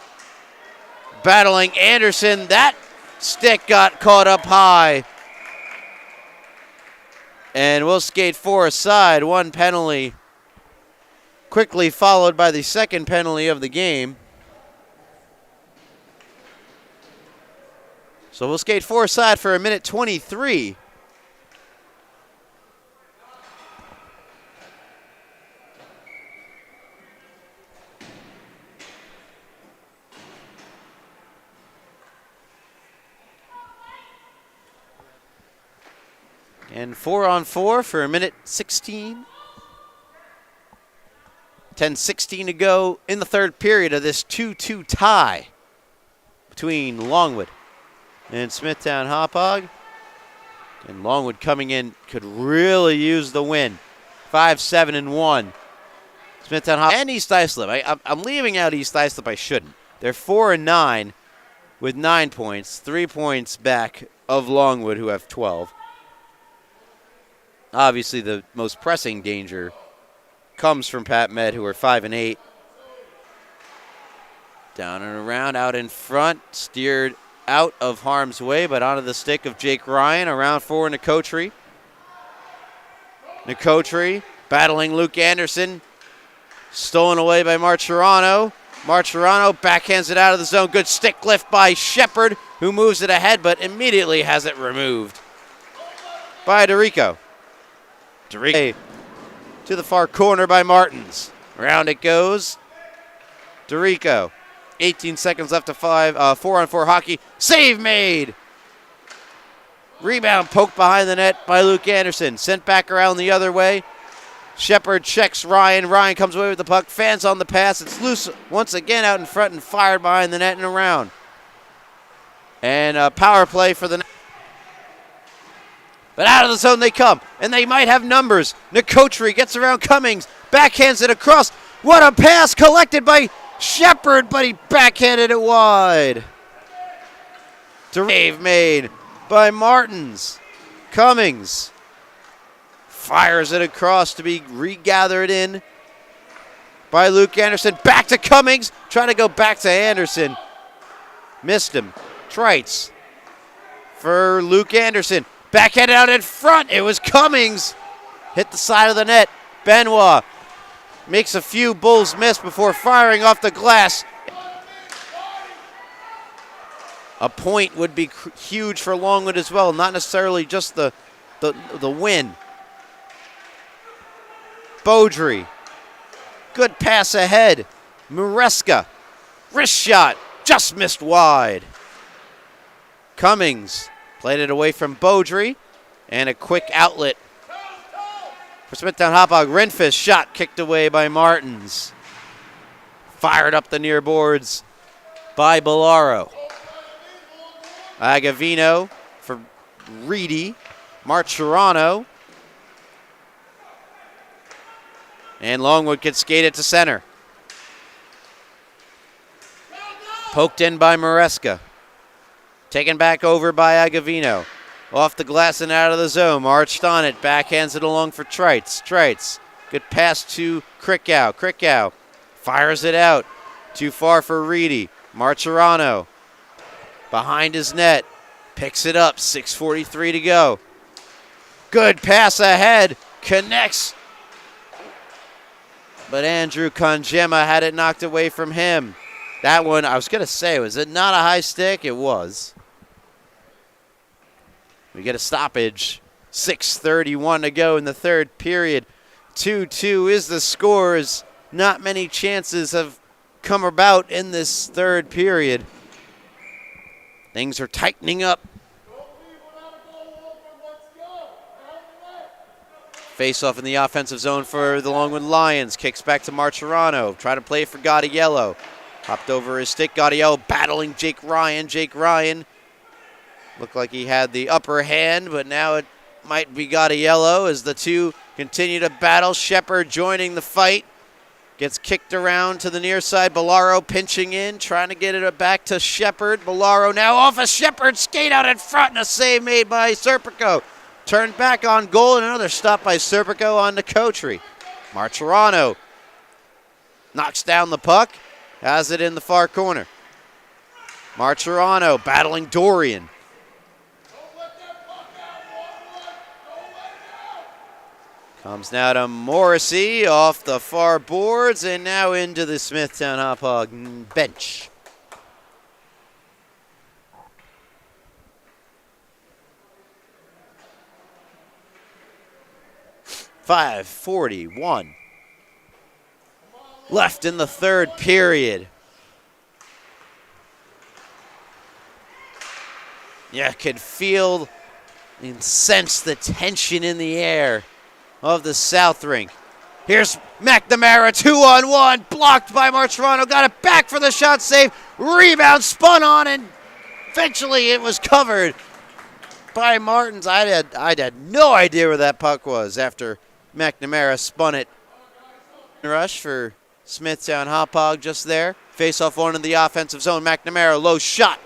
battling Anderson. That stick got caught up high. And we'll skate 4 aside. One penalty quickly followed by the second penalty of the game. So we'll skate 4 aside for a minute 23. And 4-on-4 for a minute 16. 10:16 to go in the third period of this 2-2 tie between Longwood and Smithtown Hauppauge. And Longwood coming in could really use the win. 5-7-1. Smithtown Hauppauge and East Islip. I'm leaving out East Islip. I shouldn't. They're 4-9 with 9 points. 3 points back of Longwood, who have 12. Obviously, the most pressing danger comes from Pat Med, who are 5-8. Down and around, out in front, steered out of harm's way, but onto the stick of Jake Ryan. Around for Nicotri. Nicotri battling Luke Anderson. Stolen away by Martirano. Martirano backhands it out of the zone. Good stick lift by Shepard, who moves it ahead, but immediately has it removed by DeRico. DeRico to the far corner by Martins. Around it goes. DeRico. 18 seconds left to 4-on-4 hockey. Save made. Rebound poked behind the net by Luke Anderson. Sent back around the other way. Shepard checks Ryan. Ryan comes away with the puck. Fans on the pass. It's loose once again out in front and fired behind the net and around. And a power play for the net. But out of the zone they come, and they might have numbers. Nicotri gets around Cummings, backhands it across. What a pass collected by Shepard, but he backhanded it wide. Save made by Martins. Cummings fires it across to be regathered in by Luke Anderson. Back to Cummings, trying to go back to Anderson. Missed him. Trites for Luke Anderson. Backhand out in front. It was Cummings. Hit the side of the net. Benoit makes a few Bulls miss before firing off the glass. A point would be huge for Longwood as well, not necessarily just the win. Beaudry. Good pass ahead. Maresca. Wrist shot. Just missed wide. Cummings played it away from Beaudry. And a quick outlet for Smithtown Hauppauge. Renfis shot kicked away by Martins. Fired up the near boards by Bellaro. Agavino for Reedy. Martirano. And Longwood could skate it to center. Poked in by Maresca. Taken back over by Agavino. Off the glass and out of the zone. Marched on it. Backhands it along for Trites. Trites. Good pass to Krickow. Krickow fires it out. Too far for Reedy. Martirano. Behind his net. Picks it up. 6:43 to go. Good pass ahead. Connects. But Andrew Congemma had it knocked away from him. That one, I was going to say, was it not a high stick? It was. We get a stoppage. 6:31 to go in the third period. 2-2 is the score, as not many chances have come about in this third period. Things are tightening up. Face-off in the offensive zone for the Longwood Lions. Kicks back to Martirano. Trying to play for Gaudiello. Hopped over his stick. Gaudiello battling Jake Ryan. Jake Ryan looked like he had the upper hand, but now it might be Gaudiello as the two continue to battle. Shepard joining the fight. Gets kicked around to the near side. Bellaro pinching in, trying to get it back to Shepard. Bellaro now off of Shepard. Skate out in front and a save made by Serpico. Turned back on goal and another stop by Serpico on the Coterie. Martirano knocks down the puck. Has it in the far corner. Martirano battling Dorian. Comes now to Morrissey off the far boards and now into the Smithtown Hauppauge bench. .541 left in the third period. You could feel and sense the tension in the air of the South Rink. Here's McNamara, 2-on-1, blocked by Martirano, got it back for the shot save, rebound, spun on, and eventually it was covered by Martins. I had no idea where that puck was after McNamara spun it. Rush for Smithtown Hauppauge just there. Face-off one in the offensive zone. McNamara, low shot,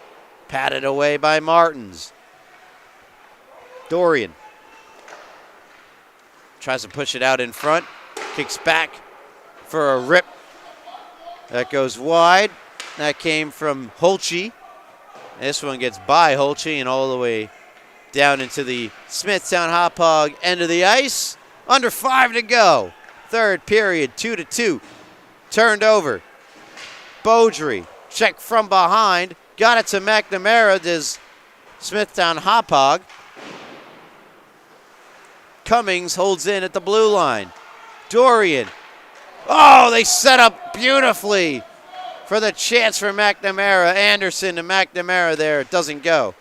patted away by Martins. Dorian tries to push it out in front. Kicks back for a rip. That goes wide. That came from Holtze. This one gets by Holtze and all the way down into the Smithtown Hauppauge end of the ice. Under 5 to go. Third period, 2-2. Turned over. Beaudry, check from behind. Got it to McNamara. Does Smithtown Hauppauge. Cummings holds in at the blue line. Dorian. Oh, they set up beautifully for the chance for McNamara. Anderson to McNamara there. It doesn't go.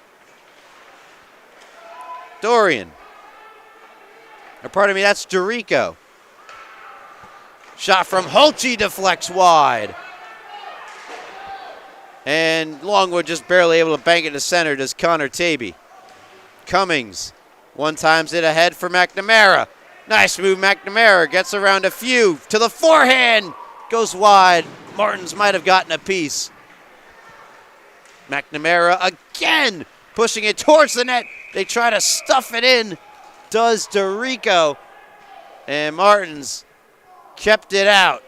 Dorian. Or pardon me, that's Dorico. Shot from Holtze deflects wide. And Longwood just barely able to bank it to center. Does Connor Taby. Cummings. One times it ahead for McNamara. Nice move, McNamara. Gets around a few. To the forehand. Goes wide. Martins might have gotten a piece. McNamara again pushing it towards the net. They try to stuff it in. Does Dorico. And Martins kept it out.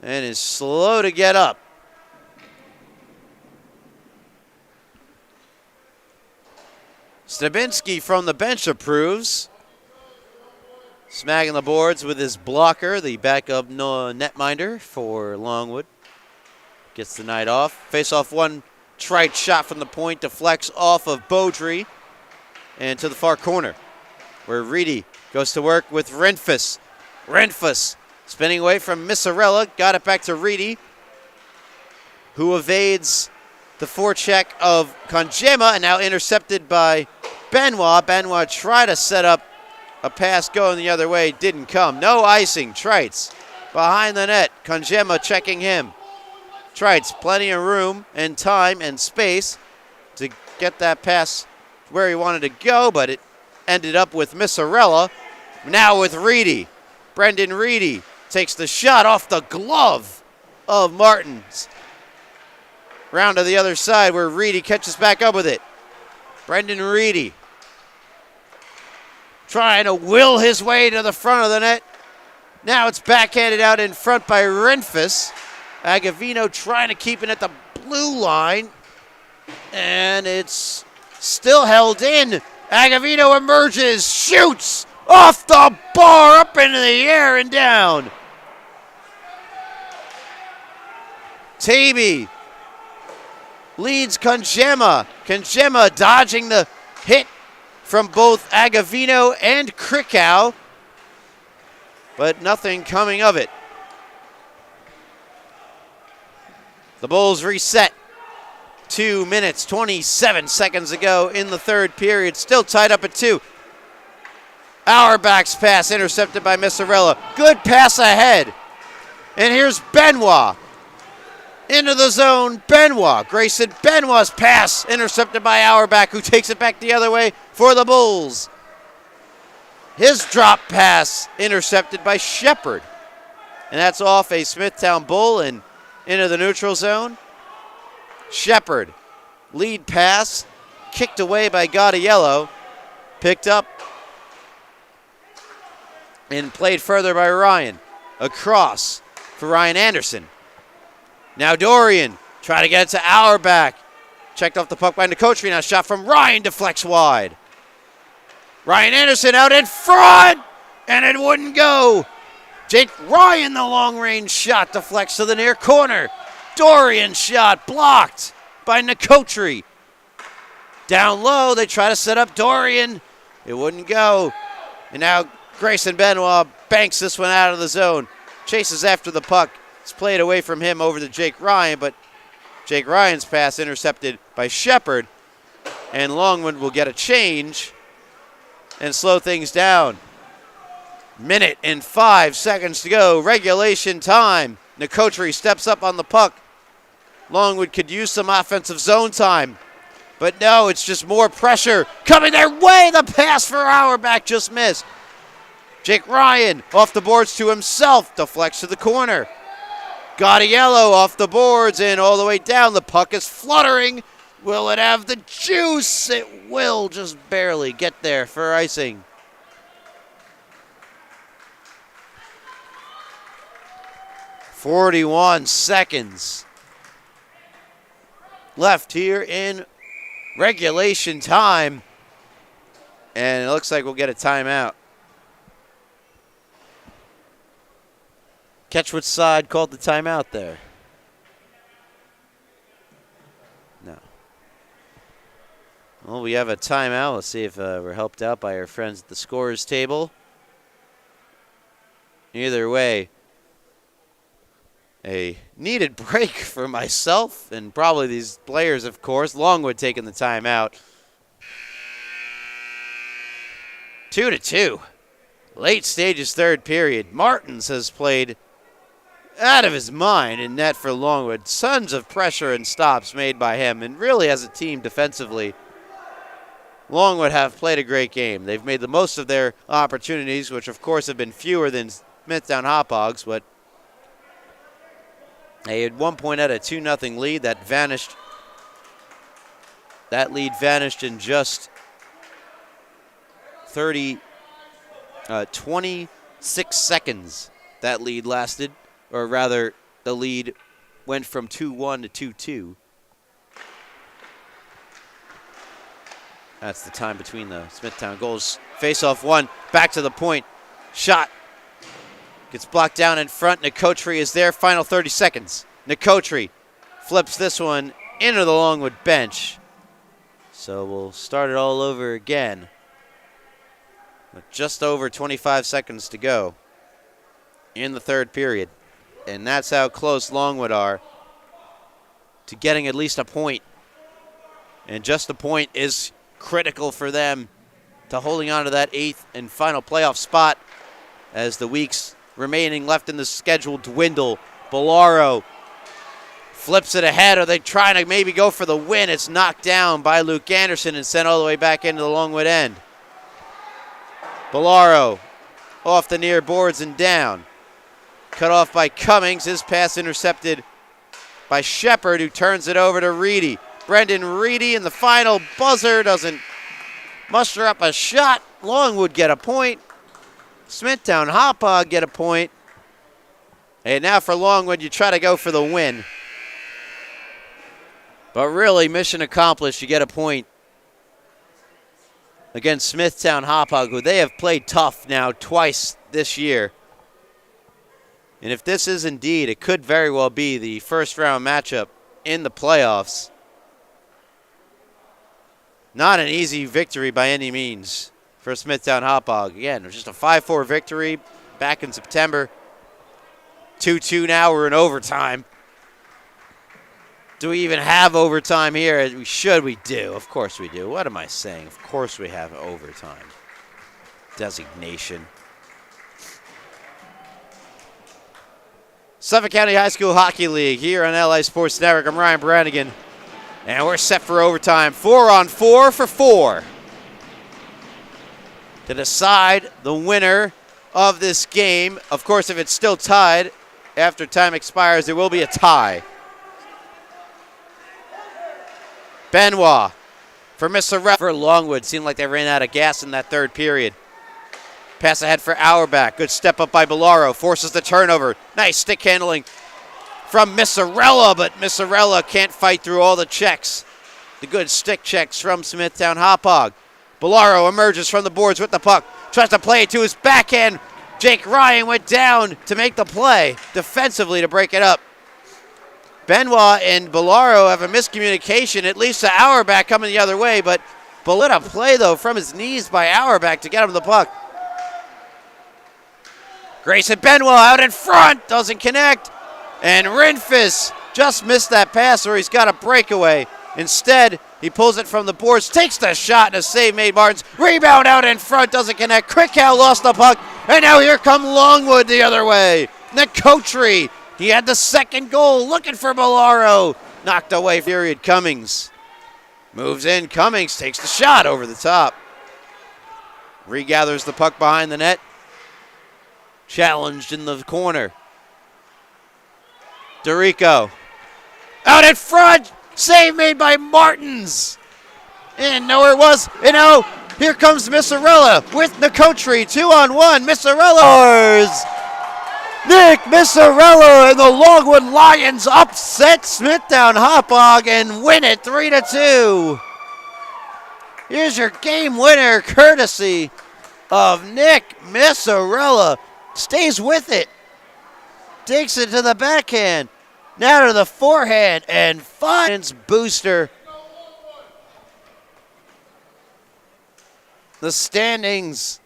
And is slow to get up. Stabinski from the bench approves. Smacking the boards with his blocker, the backup netminder for Longwood. Gets the night off. Face-off one, trite shot from the point, deflects off of Beaudry and to the far corner where Reedy goes to work with Renfus. Renfus spinning away from Misarella, got it back to Reedy, who evades the forecheck of Conjema and now intercepted by Benoit. Benoit tried to set up a pass going the other way, didn't come. No icing, Trites behind the net. Conjema checking him. Trites, plenty of room and time and space to get that pass where he wanted to go, but it ended up with Misarella. Now with Reedy. Brendan Reedy takes the shot off the glove of Martins. Round to the other side where Reedy catches back up with it. Brendan Reedy trying to will his way to the front of the net. Now it's backhanded out in front by Renfus. Agavino trying to keep it at the blue line. And it's still held in. Agavino emerges, shoots off the bar, up into the air and down. Taby leads Conjema. Conjema dodging the hit from both Agavino and Krikow, but nothing coming of it. The Bulls reset. 2 minutes, 27 seconds to go in the third period. Still tied up at 2. Auerbach's pass intercepted by Missarella. Good pass ahead. And here's Benoit. Into the zone, Benoit. Grayson Benoit's pass intercepted by Auerbach, who takes it back the other way for the Bulls. His drop pass intercepted by Shepard. And that's off a Smithtown Bull and into the neutral zone. Shepard, lead pass, kicked away by Gaudiello, picked up and played further by Ryan. Across for Ryan Anderson. Now Dorian, try to get it to Auerbach. Checked off the puck by Nicotri. Now shot from Ryan, deflects wide. Ryan Anderson out in front, and it wouldn't go. Jake Ryan, the long-range shot, deflects to the near corner. Dorian shot blocked by Nicotri. Down low, they try to set up Dorian. It wouldn't go. And now Grayson Benoit banks this one out of the zone. Chases after the puck. It's played away from him over to Jake Ryan, but Jake Ryan's pass intercepted by Shepard. And Longwood will get a change and slow things down. Minute and 5 seconds to go. Regulation time. Nicotri steps up on the puck. Longwood could use some offensive zone time. But no, it's just more pressure coming their way. The pass for Auerbach just missed. Jake Ryan off the boards to himself. Deflects to the corner. Gaudiello off the boards and all the way down. The puck is fluttering. Will it have the juice? It will just barely get there for icing. "41 seconds left here in regulation time. And it looks like we'll get a timeout. Catch which side called the timeout there? No. Well, we have a timeout. Let's see if we're helped out by our friends at the scorers table. Either way, a needed break for myself and probably these players, of course. Longwood taking the timeout. 2-2. Late stages, third period. Martins has played out of his mind in net for Longwood. Tons of pressure and stops made by him. And really, as a team defensively, Longwood have played a great game. They've made the most of their opportunities, which, of course, have been fewer than Smithtown Hauppauge, but they had 1 point at a 2-0 lead. That vanished. That lead vanished in just 26 seconds. That lead lasted, or rather, the lead went from 2-1 to 2-2. That's the time between the Smithtown goals. Face-off one, back to the point. Shot. Gets blocked down in front. Nicotri is there. Final 30 seconds. Nicotri flips this one into the Longwood bench. So we'll start it all over again. With just over 25 seconds to go in the third period. And that's how close Longwood are to getting at least a point. And just a point is critical for them to holding on to that 8th and final playoff spot as the weeks remaining left in the schedule dwindle. Bolaro flips it ahead. Are they trying to maybe go for the win? It's knocked down by Luke Anderson and sent all the way back into the Longwood end. Bolaro off the near boards and down. Cut off by Cummings. His pass intercepted by Shepard, who turns it over to Reedy. Brendan Reedy in the final buzzer doesn't muster up a shot. Longwood get a point. Smithtown Hauppauge get a point. And now for Longwood, you try to go for the win. But really, mission accomplished. You get a point against Smithtown Hauppauge, who they have played tough now twice this year. And if this is indeed, it could very well be the first round matchup in the playoffs. Not an easy victory by any means for Smithtown Hauppauge. Again, it was just a 5-4 victory back in September. 2-2 now, we're in overtime. Do we even have overtime here? We do. Of course we do. What am I saying? Of course we have overtime. Designation. Suffolk County High School Hockey League here on LA Sports Network. I'm Ryan Brannigan, and we're set for overtime. 4-on-4 for 4 to decide the winner of this game. Of course, if it's still tied after time expires, there will be a tie. Benoit for Misserella for Longwood. Seemed like they ran out of gas in that third period. Pass ahead for Auerbach. Good step up by Bellaro. Forces the turnover. Nice stick handling from Misserella, but Misserella can't fight through all the checks. The good stick checks from Smithtown Hauppauge. Bellaro emerges from the boards with the puck. Tries to play it to his backhand. Jake Ryan went down to make the play defensively to break it up. Benoit and Bellaro have a miscommunication. It leads to Auerbach coming the other way, but a play, though, from his knees by Auerbach to get him the puck. Grayson Benoit out in front, doesn't connect. And Rinfus just missed that pass where he's got a breakaway. Instead, he pulls it from the boards, takes the shot, and a save made. Martins. Rebound out in front, doesn't connect. Crickow lost the puck, and now here come Longwood the other way. Nicotri, he had the second goal, looking for Bellaro. Knocked away, period. Cummings moves in. Cummings takes the shot over the top. Regathers the puck behind the net. Challenged in the corner. Dorico out in front. Save made by Martins. And know where it was. And now here comes Misserella with Nicotri. 2-on-1. Misserella. Nick Misserella and the Longwood Lions upset Smithtown Hauppauge and win it 3-2. Here's your game winner, courtesy of Nick Misserella. Stays with it. Takes it to the backhand. Now to the forehand and finds booster. The standings.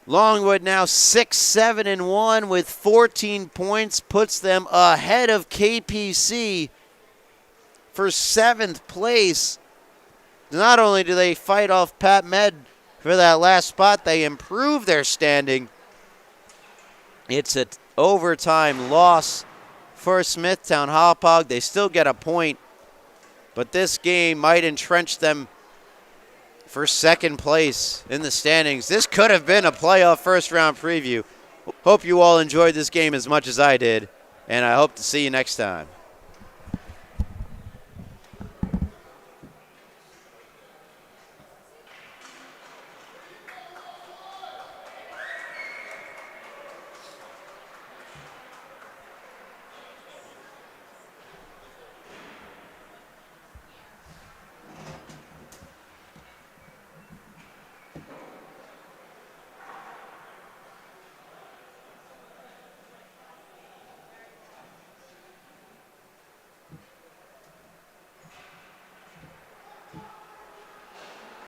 Longwood now 6-7-1 with 14 points. Puts them ahead of KPC for 7th place. Not only do they fight off Pat Med for that last spot, they improve their standing. It's an overtime loss for Smithtown Hauppauge. They still get a point, but this game might entrench them for 2nd place in the standings. This could have been a playoff first-round preview. Hope you all enjoyed this game as much as I did, and I hope to see you next time.